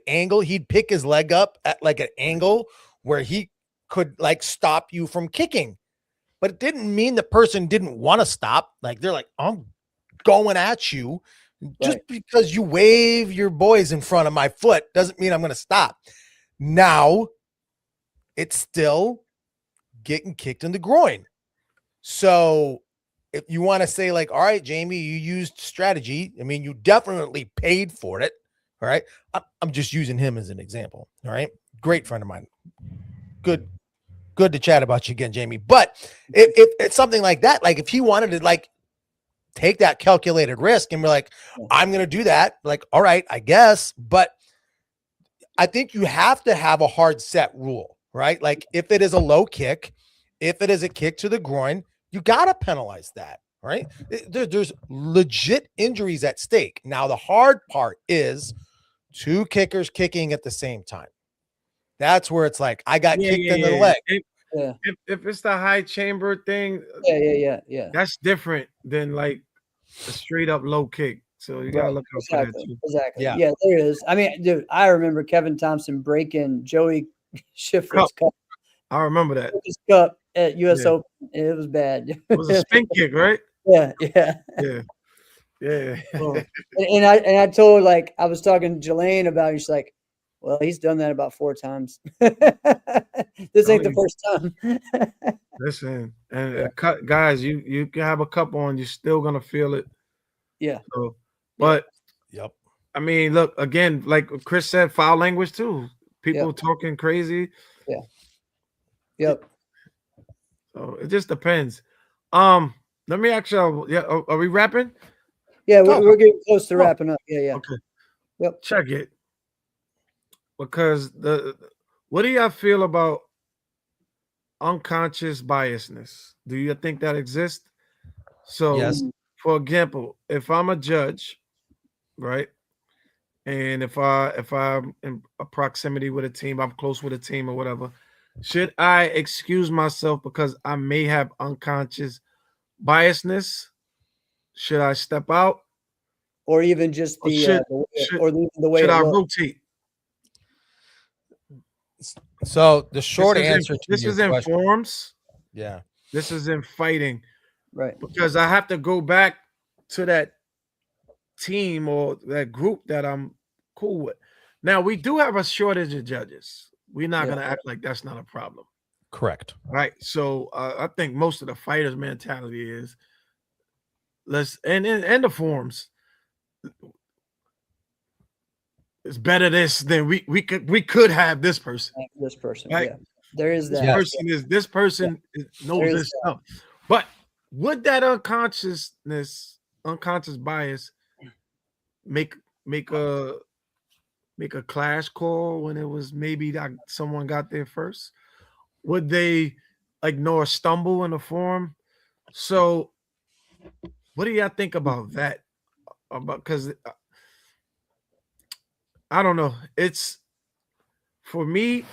S2: angle, he'd pick his leg up at like an angle where he could like stop you from kicking, but it didn't mean the person didn't want to stop. Like they're like, I'm going at you. Just because you wave your boys in front of my foot doesn't mean I'm going to stop. Now, it's still getting kicked in the groin. So if you want to say like, all right, Jamie, you used strategy. I mean, you definitely paid for it. All right. I'm just using him as an example. All right. Great friend of mine. Good to chat about you again, Jamie. But if it's something like that, like if he wanted to like take that calculated risk and we're like, I'm going to do that. Like, all right, I guess. But I think you have to have a hard set rule, right? Like if it is a low kick, if it is a kick to the groin, you got to penalize that, right? There's legit injuries at stake. Now, the hard part is two kickers kicking at the same time. That's where it's like, I got kicked in the leg.
S4: If it's the high chamber thing, that's different than like a straight up low kick. So you gotta look out for that too.
S3: Exactly. Yeah, there is. I mean, dude, I remember Kevin Thompson breaking Joey Schiffer's cup.
S4: I remember that.
S3: His cup at US Open. It was bad.
S4: It was a spin kick, right?
S3: Yeah. And I told, like, I was talking to Jelaine about it. She's like, well, he's done that about 4 times. This ain't the first time.
S4: Listen, and guys, you can have a cup on, you're still gonna feel it.
S3: Yeah.
S4: So, but I mean, look, again, like Chris said, foul language too. People talking crazy.
S3: Yeah. Yep.
S4: So it just depends. Let me ask you. Yeah, are we wrapping?
S3: Yeah, we're getting close to wrapping up. Yeah.
S4: Okay.
S3: Yep.
S4: Check it. Because what do y'all feel about unconscious biasness? Do you think that exists? So,
S2: yes.
S4: For example, if I'm a judge, right, and if I'm in a proximity with a team, I'm close with a team or whatever, should I excuse myself because I may have unconscious biasness? Should I step out,
S3: or even just the way
S4: should I rotate?
S2: So the short answer to
S4: this is in
S2: question,
S4: forms.
S2: Yeah.
S4: This is in fighting.
S3: Right.
S4: Because I have to go back to that team or that group that I'm cool with. Now, we do have a shortage of judges. We're not going to act like that's not a problem.
S2: Correct.
S4: Right. So I think most of the fighters' mentality is and the forms. It's better this than we could have this person.
S3: This person,
S4: right?
S3: Yeah. There is that.
S4: This person knows this stuff. But would that unconscious bias make a clash call when it was maybe that someone got there first? Would they ignore a stumble in the form? So what do y'all think about that? Because I don't know. It's for me,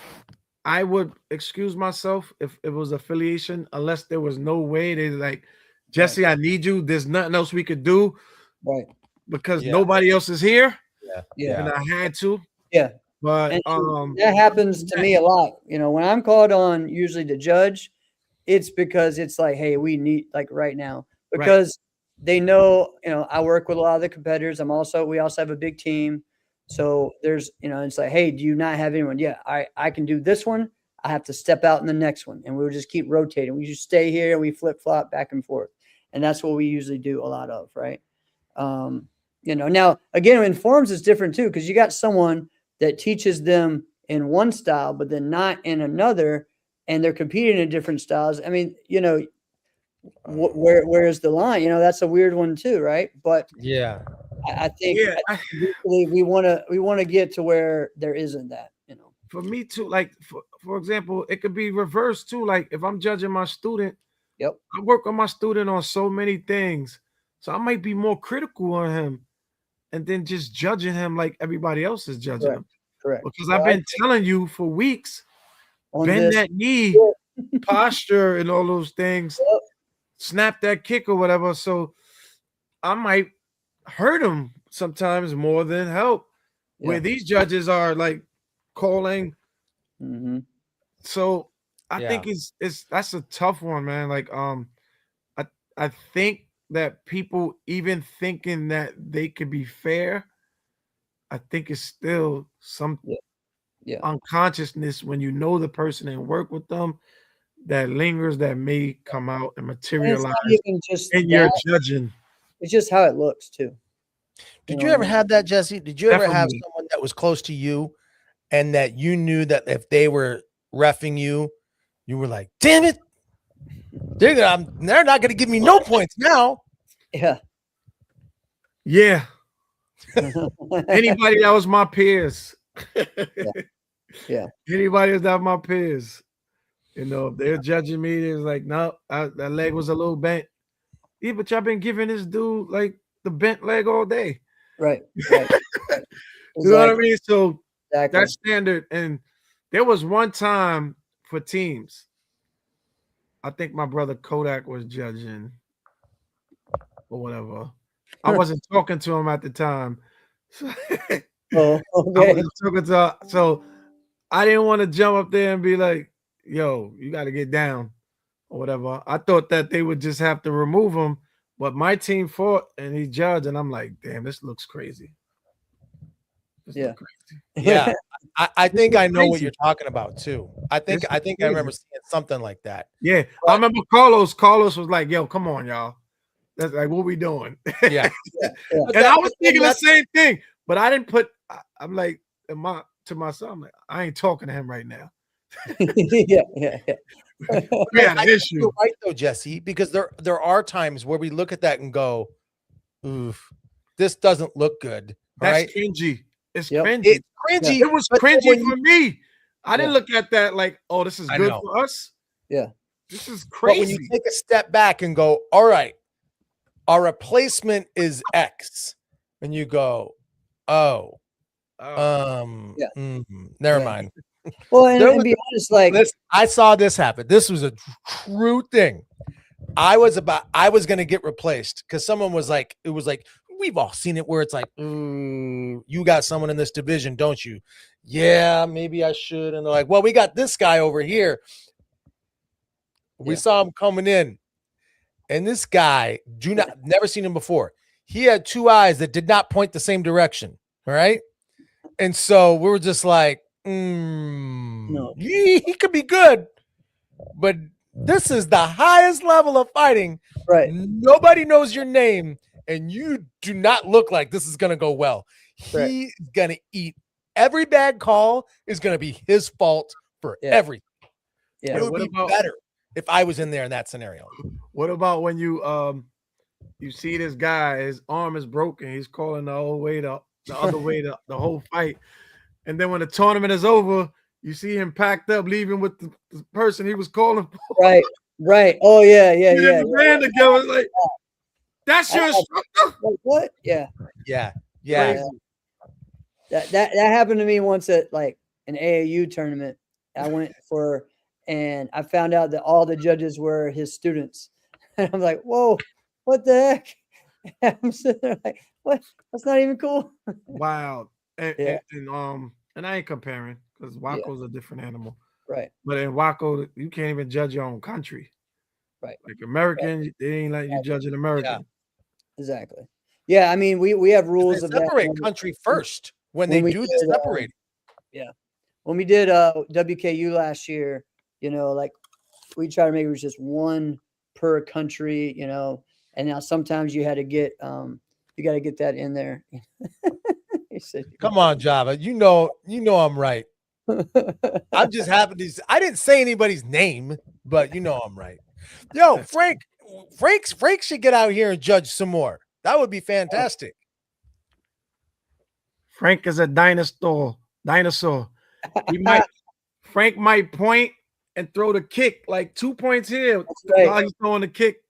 S4: I would excuse myself if it was affiliation, unless there was no way they like, Jesse, I need you. There's nothing else we could do.
S3: Right.
S4: Because nobody else is here.
S3: Yeah.
S4: And I had to.
S3: Yeah.
S4: But
S3: that happens to me a lot. You know, when I'm called on usually to judge, it's because it's like, hey, we need, like, right now. Because they know, you know, I work with a lot of the competitors. We also have a big team. So there's, you know, it's like, hey, do you not have anyone? Yeah, I can do this one. I have to step out in the next one. And we'll just keep rotating. We just stay here and we flip flop back and forth. And that's what we usually do a lot of, right? You know, now, again, in forms it's different too, because you got someone that teaches them in one style, but then not in another, and they're competing in different styles. I mean, you know, where is the line? You know, that's a weird one too, right? But
S2: yeah,
S3: I think we want to get to where there isn't that, you know.
S4: For me too, like for example, it could be reversed too. Like if I'm judging my student, I work on my student on so many things, so I might be more critical on him, and then just judging him like everybody else is judging him.
S3: Correct.
S4: Because I've been telling you for weeks, bend that knee, posture, and all those things. Snap that kick or whatever. So I might hurt him sometimes more than help. Where these judges are like calling.
S3: Mm-hmm.
S4: So I think that's a tough one, man. Like I think that people even thinking that they could be fair, I think it's still some unconsciousness when you know the person and work with them that lingers, that may come out and materialize in your judging.
S3: It's just how it looks too.
S2: Did you ever have that, Jesse? Did you ever have someone that was close to you and that you knew that if they were reffing you, you were like, damn it, they're not going to give me no points now?
S3: Yeah.
S4: Yeah. Anybody that was my peers.
S3: Yeah.
S4: Anybody that's not my peers. You know, they're judging me. They're like, no, that leg was a little bent. Yeah, but y'all been giving this dude like the bent leg all day.
S3: Right.
S4: You know what I mean? So
S3: Exactly.
S4: that's standard. And there was one time for teams. I think my brother Kodak was judging or whatever. I wasn't talking to him at the time.
S3: Oh,
S4: I
S3: okay.
S4: wasn't talking to, so I didn't want to jump up there and be like, yo, you got to get down or whatever. I thought that they would just have to remove him, but my team fought and he judged, and I'm like, damn, this looks crazy.
S3: Yeah.
S2: Yeah. I think I know what
S4: crazy.
S2: you're talking about too. I think I remember seeing something like that.
S4: Yeah. I remember Carlos was like, yo, come on, y'all. That's like, what we doing?
S2: Yeah.
S4: And I was thinking the same thing, but I didn't put, I'm like, to myself, I'm like, I ain't talking to him right now.
S3: Yeah.
S4: We had an issue.
S2: You're right though, Jesse, because there are times where we look at that and go, oof, this doesn't look good.
S4: That's
S2: Right?
S4: cringy. It's
S3: Yep.
S4: cringy.
S2: It's cringy.
S4: It was
S2: but then
S4: cringy
S2: when
S4: for me. I didn't look at that like, oh, this is
S2: I
S4: good
S2: know.
S4: for us.
S3: Yeah.
S4: This is
S2: But when
S4: crazy.
S2: you take a step back and go, all right, our replacement is X, and you go, oh, never mind.
S3: Well, and be honest, like,
S2: Listen, I saw this happen. This was a true thing. I was going to get replaced because someone was like, it was like, we've all seen it where it's like, you got someone in this division, don't you? Yeah, maybe I should. And they're like, well, we got this guy over here. We saw him coming in. And this guy, never seen him before. He had two eyes that did not point the same direction. All right. And so we were just like,
S3: no.
S2: he could be good, but this is the highest level of fighting.
S3: Right.
S2: Nobody knows your name, and you do not look like this is going to go well.
S3: Right.
S2: He's going to eat. Every bad call is going to be his fault for everything.
S3: Yeah.
S2: It would be better if I was in there in that scenario.
S4: What about when you see this guy, his arm is broken, he's calling the other way the whole fight, and then when the tournament is over, you see him packed up, leaving with the person he was calling for.
S3: Right. Oh yeah.
S4: The band together, like, that's your instructor.
S3: Like, what? Yeah. That happened to me once at like an AAU tournament. I went for, and I found out that all the judges were his students. And I'm like, whoa, what the heck? I'm sitting there like, what? That's not even cool.
S4: Wow. And I ain't comparing because Waco's a different animal.
S3: Right.
S4: But in Waco, you can't even judge your own country.
S3: Right.
S4: Like American, they ain't let you judge an American.
S3: Yeah. Exactly. Yeah, I mean, we have rules of
S2: separate
S3: that.
S2: Country first when they do the separate.
S3: Yeah. When we did WKU last year, like we try to make it was just one per country, and now sometimes you had to get you got to get that in there.
S2: Come on, Java. You know I'm right. I'm just happy to. I didn't say anybody's name, but I'm right. Yo, Frank should get out here and judge some more. That would be fantastic.
S4: Frank is a dinosaur. Frank might point and throw the kick, like 2 points here while he's throwing the kick.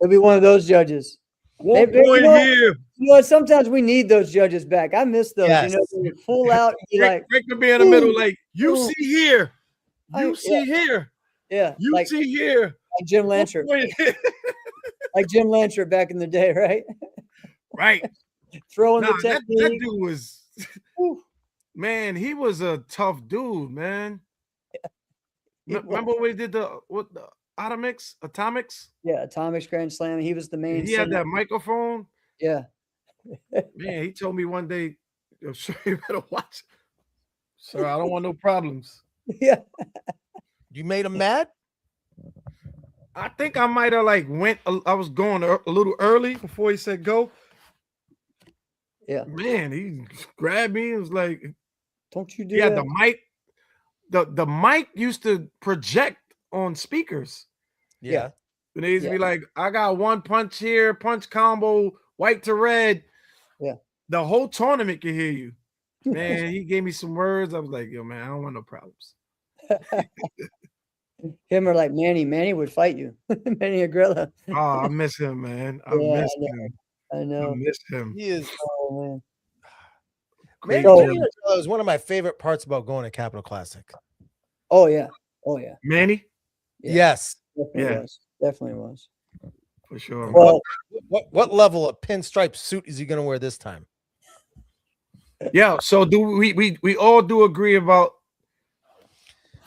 S3: He'll be one of those judges.
S4: 1 point here.
S3: Sometimes we need those judges back. I miss those.
S2: Yes.
S3: When you pull out,
S4: Frank could be in the middle, like, you see here. You see here.
S3: Yeah.
S4: You see here.
S3: Like Jim Lancher. Like Jim Lancher back in the day, right?
S4: Right.
S3: Throwing the technique.
S4: That dude was, man, he was a tough dude, man. Yeah. Remember when we did the Atomics?
S3: Yeah, Atomics Grand Slam. He was the main.
S4: He had that microphone.
S3: Yeah.
S4: Man, he told me one day, sir, you better watch. Sir, I don't want no problems.
S3: Yeah.
S2: You made him mad?
S4: I think I might have I was going a little early before he said go.
S3: Yeah.
S4: Man, he grabbed me and was like,
S3: don't you do
S4: that?
S3: Yeah,
S4: the mic. The mic used to project on speakers.
S2: Yeah.
S4: And they used to be like, I got one punch here, punch combo, white to red.
S3: Yeah.
S4: The whole tournament can hear you. Man, he gave me some words. I was like, yo, man, I don't want no problems.
S3: Him or like Manny. Manny would fight you. Manny Agrella.
S4: Oh, I miss him, man. I miss him.
S3: I
S4: I
S3: know.
S4: miss him.
S2: He is.
S3: Oh man.
S2: Manny
S3: So-
S2: Agrella is one of my favorite parts about going to Capital Classic.
S3: Oh yeah. Oh yeah.
S4: Manny,
S3: Yeah.
S2: Yes.
S3: Definitely
S4: Yeah.
S3: was. Definitely was.
S4: for sure.
S3: Well,
S2: What level of pinstripe suit is he going to wear this time?
S4: Yeah. So do we all do agree about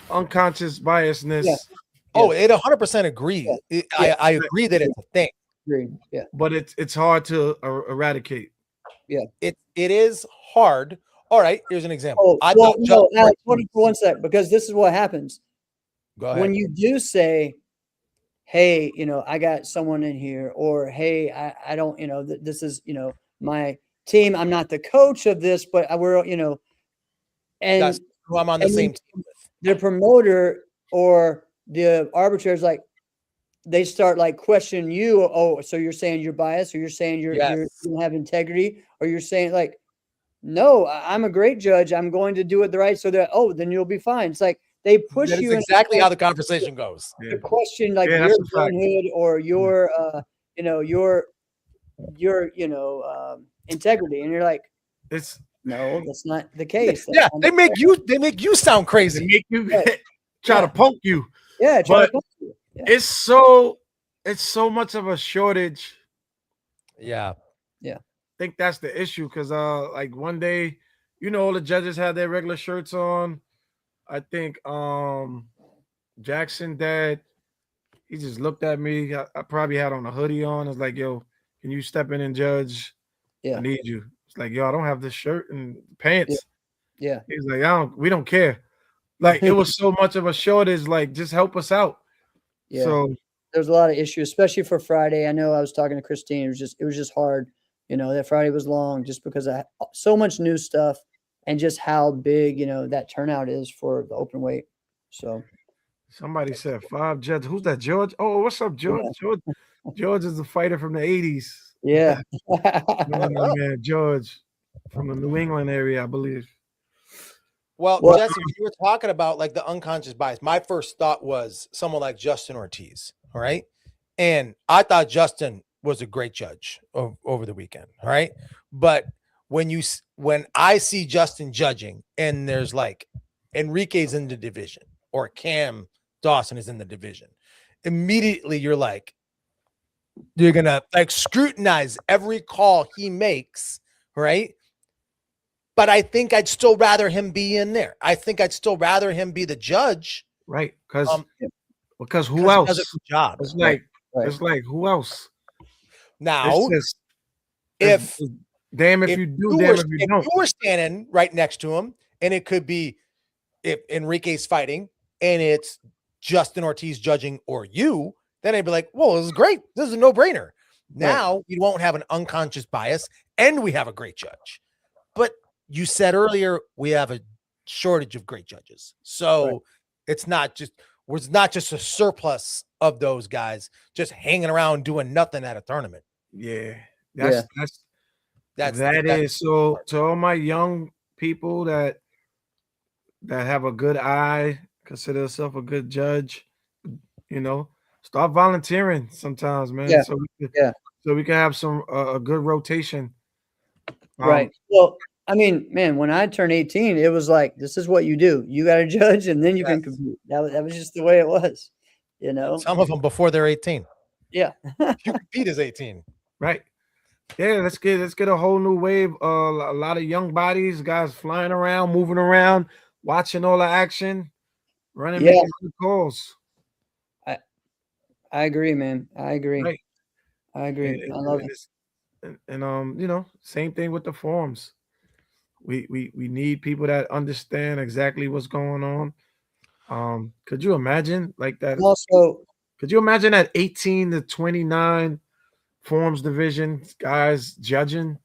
S4: unconscious biasness?
S3: Yeah.
S2: Oh, it 100% agree. I agree that it's a thing.
S3: agreed. Yeah.
S4: But it's hard to eradicate.
S2: It is hard. All right, here's an example.
S3: Oh, well, no, Alex, hold on for 1 sec, because this is what happens.
S2: Go ahead.
S3: When you do say, hey, I got someone in here, or hey, I don't, this is, my team. I'm not the coach of this, but we're, and
S2: That's who I'm on the
S3: and
S2: same
S3: you-
S2: team with.
S3: the promoter or the arbitrator is like, they start like questioning you. Oh, so you're saying you're biased, or you're saying you
S2: Yes.
S3: don't have integrity, or you're saying like, no, I'm a great judge. I'm going to do it the right. So that, then you'll be fine. It's like they push
S2: That is
S3: you into
S2: exactly how the conversation goes.
S4: Yeah.
S3: to question like
S4: Yeah,
S3: your
S4: that's a fact.
S3: manhood or your integrity, and you're like,
S4: It's
S3: no, that's not the case. That's
S2: Yeah,
S3: not
S2: they
S3: the
S2: make you sound
S4: to
S2: crazy.
S4: make you
S3: Right.
S4: try to
S3: Yeah.
S4: poke you.
S3: yeah, try to
S4: but-
S3: talk to you. Yeah.
S4: It's so much of a shortage.
S2: Yeah.
S4: I think that's the issue, because like one day, all the judges had their regular shirts on. I think Jackson dad, he just looked at me. I probably had on a hoodie on. It's like, yo, can you step in and judge?
S3: Yeah.
S4: I need you. It's like, yo, I don't have this shirt and pants.
S3: Yeah.
S4: He's like, we don't care. Like, it was so much of a shortage. Like, just help us out.
S3: Yeah.
S4: So
S3: There's a lot of issues, especially for Friday. I know I was talking to Christine. It was just hard. That Friday was long just because of so much new stuff and just how big, that turnout is for the open weight. So
S4: somebody said 5 judges. Who's that, George? Oh, what's up, George? George is a fighter from the 80s.
S3: yeah.
S4: Man, George from the New England area, I believe.
S2: Well,
S3: Well-
S2: Jesse, you were talking about like the unconscious bias. My first thought was someone like Justin Ortiz. All right. And I thought Justin was a great judge over the weekend. All right. But when I see Justin judging and there's like Enrique's in the division or Cam Dawson is in the division, immediately you're going to like scrutinize every call he makes. Right. But I think I'd still rather him be in there. I think I'd still rather him be the judge.
S4: Right. Because who
S2: because he
S4: else?
S2: does a good job.
S4: It's like,
S3: Right.
S4: it's like, who else?
S2: Now,
S4: It's just,
S2: if
S4: damn if
S2: if
S4: you do,
S2: you
S4: damn
S2: were,
S4: if you
S2: if
S4: don't.
S2: you were standing right next to him, and it could be if Enrique's fighting and it's Justin Ortiz judging or you, then I'd be like, well, this is great. This is a no-brainer. Now you won't have an unconscious bias and we have a great judge. But you said earlier we have a shortage of great judges. So it's not just a surplus of those guys just hanging around doing nothing at a tournament.
S4: Yeah. That
S2: That's
S4: is so to all my young people that have a good eye, consider yourself a good judge, start volunteering sometimes, man.
S3: Yeah.
S4: So we can have some a good rotation.
S3: Right. Well, I mean, man, when I turned 18, it was like, this is what you do. You got to judge and then you can compete. That was just the way it was,
S2: some of them before they're 18.
S3: Yeah.
S2: You compete as 18.
S4: Right. Yeah, let's get a whole new wave. A lot of young bodies, guys flying around, moving around, watching all the action, running,
S3: Yeah.
S4: making good calls.
S3: I agree, man. I agree.
S4: Right.
S3: I agree. I love it.
S4: And same thing with the forums. We need people that understand exactly what's going on. Could you imagine like that?
S3: And also,
S4: Could you imagine that 18 to 29 forms division guys judging?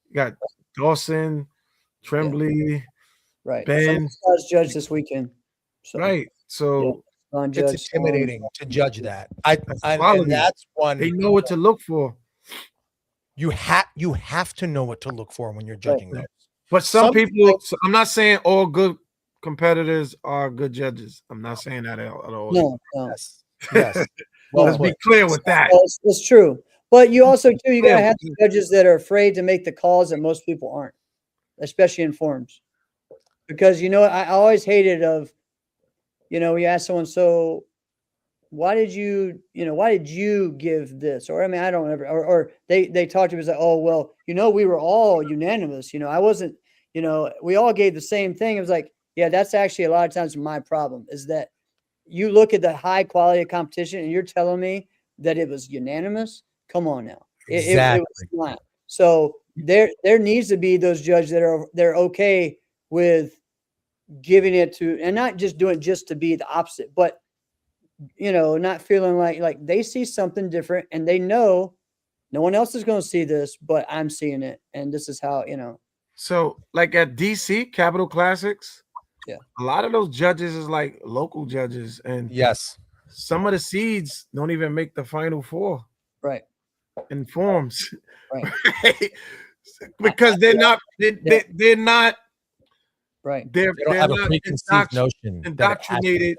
S4: You got Dawson, Tremblay,
S3: right.
S4: Ben.
S3: Some guys judge this weekend. So,
S4: right. So
S3: on
S2: It's
S3: judge,
S2: intimidating to judge that.
S4: quality.
S2: And that's one.
S4: they know what to look for.
S2: you have to know what to look for when you're judging those.
S4: But some people, I'm not saying all good competitors are good judges. I'm not saying that at all.
S3: No.
S2: Yes.
S4: Well, let's be clear with that.
S3: It's true. But you also too, you gotta have judges that are afraid to make the calls that most people aren't, especially in forums. Because I always hated you ask someone, so why did you give this? Or I mean, I don't ever, or they talk to me like, oh well, we were all unanimous. I wasn't, we all gave the same thing. It was like, yeah, that's actually a lot of times my problem is that you look at the high quality of competition and you're telling me that it was unanimous. Come on now. It was not. So there needs to be those judges that they're okay with giving it to, and not just doing it just to be the opposite, but not feeling like they see something different and they know no one else is going to see this, but I'm seeing it. And this is how,
S4: So like at DC Capital Classics,
S3: yeah,
S4: a lot of those judges is like local judges, and
S2: yes,
S4: some of the seeds don't even make the final four.
S3: Right.
S4: In forms.
S3: Right.
S4: Right? Because they're not
S3: right.
S2: They don't have a preconceived notion
S4: indoctrinated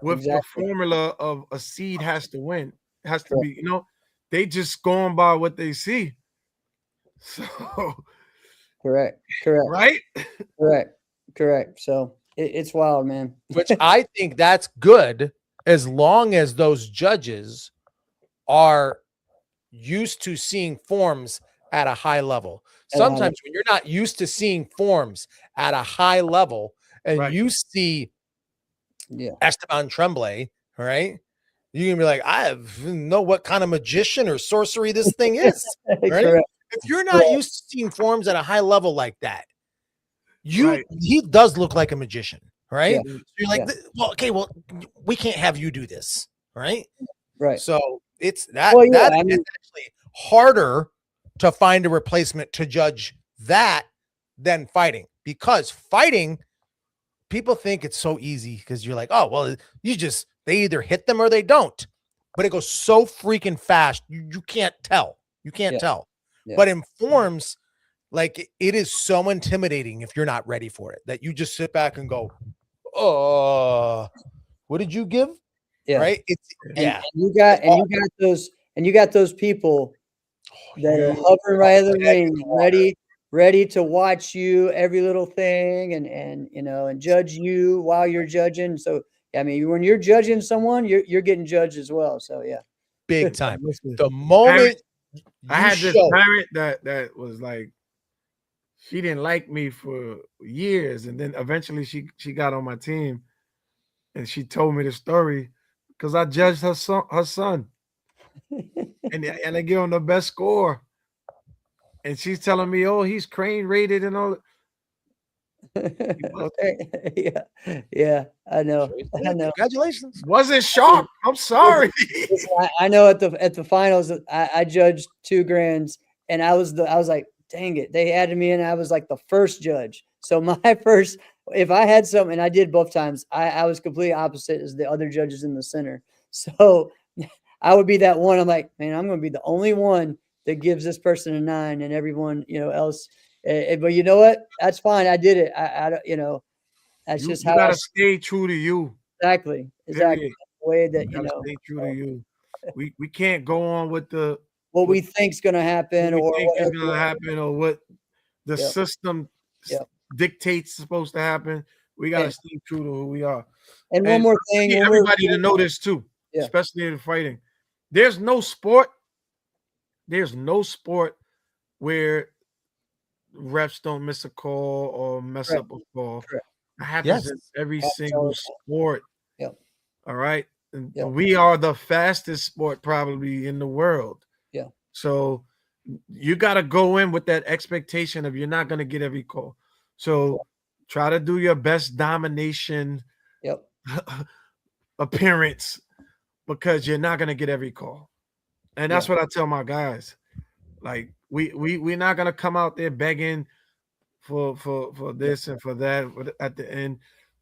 S4: with the formula of a seed has to win. It has to be, they just going by what they see. So
S3: correct.
S4: Right?
S3: Correct. So it's wild, man.
S2: Which I think that's good as long as those judges are used to seeing forms at a high level. Sometimes when you're not used to seeing forms at a high level and you see Esteban Tremblay, right? You can be like, I know what kind of magician or sorcery this thing is. Right? If you're not used to seeing forms at a high level like that, he does look like a magician, right? So you're like, well, we can't have you do this, right?
S3: Right.
S2: So it's that is actually harder to find a replacement to judge that than fighting, because fighting, people think it's so easy because you're like, oh, well, they either hit them or they don't, but it goes so freaking fast. You can't tell. Yeah. But in forms, like it is so intimidating if you're not ready for it that you just sit back and go, oh, what did you give?
S3: Yeah.
S2: Right.
S3: And you got those people that are hovering right in the ring, ready to watch you every little thing and judge you while you're judging. So I mean, when you're judging someone, you're getting judged as well. So yeah,
S2: big time. The moment
S4: I had this parent that was like, she didn't like me for years, and then eventually she got on my team, and she told me the story because I judged her son. and I give him the best score. And she's telling me, oh, he's crane rated and all.
S3: Yeah, I know.
S2: Congratulations.
S4: Wasn't sharp. I'm sorry.
S3: I know at the finals, I judged 2 grands, and I was like, dang it, they added me in. I was like the first judge. So my first, if I had something, and I did both times, I was completely opposite as the other judges in the center. So I would be that one. I'm like, man, I'm going to be the only one that gives this person a 9 and everyone, else. But you know what? That's fine. I did it. That's just how
S4: you gotta stay true to you.
S3: Exactly. The way that,
S4: stay true to you. We can't go on with
S3: what we think's going to happen or
S4: what the system dictates is supposed to happen. We got to stay true to who we are.
S3: And one more thing.
S4: Everybody to know this too, especially in fighting. There's no sport where refs don't miss a call or mess up a call. It happens in every single sport.
S3: Yep.
S4: All right. And we are the fastest sport probably in the world.
S3: Yeah.
S4: So you got to go in with that expectation of you're not going to get every call. So try to do your best domination appearance because you're not going to get every call. And that's what I tell my guys. Like we're not going to come out there begging for this and for that. But at the end,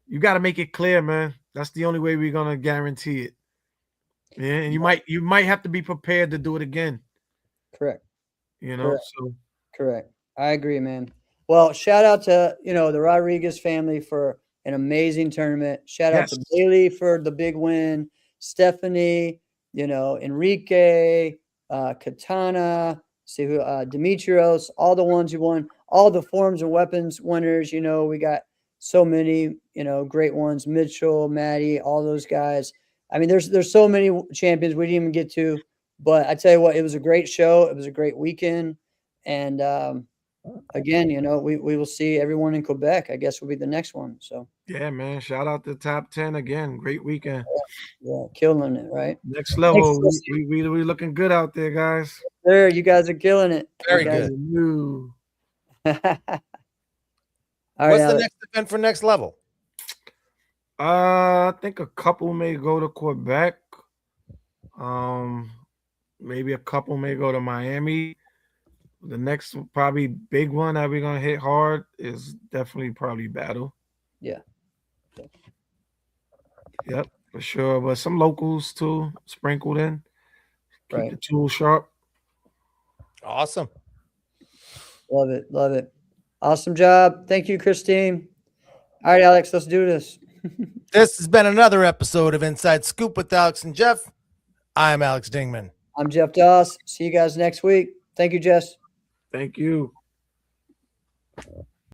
S4: you got to make it clear, man. That's the only way we're going to guarantee it. Yeah, and you might have to be prepared to do it again.
S3: Correct.
S4: You know,
S3: Correct.
S4: so
S3: Correct. I agree, man. Well, shout out to, the Rodriguez family for an amazing tournament. Shout out to
S4: yes,
S3: Bailey for the big win. Stephanie, Enrique, Katana, see who, Demetrios, all the ones who won, all the forms and weapons winners. We got so many, great ones. Mitchell, Maddie, all those guys. I mean, there's so many champions we didn't even get to, but I tell you what, it was a great show. It was a great weekend. And again, we will see everyone in Quebec. I guess will be the next one. So
S4: yeah, man. Shout out to top 10 again. Great weekend.
S3: yeah, killing it, right?
S4: Next
S3: Thanks,
S4: level. We looking good out there, guys.
S3: sir. You guys are killing it.
S2: Very
S3: You guys
S2: good.
S4: New.
S3: are- All right,
S2: What's the
S3: Alex.
S2: next event for next level?
S4: I think a couple may go to Quebec. Maybe a couple may go to Miami. The next probably big one that we're gonna hit hard is definitely probably Battle.
S3: Yeah.
S4: Yep, for sure. But some locals too sprinkled in. Keep
S3: Right.
S4: the tool sharp.
S2: Awesome.
S3: Love it. Love it. Awesome job. Thank you, Christine. All right, Alex, let's do this.
S2: This has been another episode of Inside Scoop with Alex and Jeff. I'm Alex Dingman.
S3: I'm Jeff Doss. See you guys next week. Thank you, Jess.
S4: Thank you.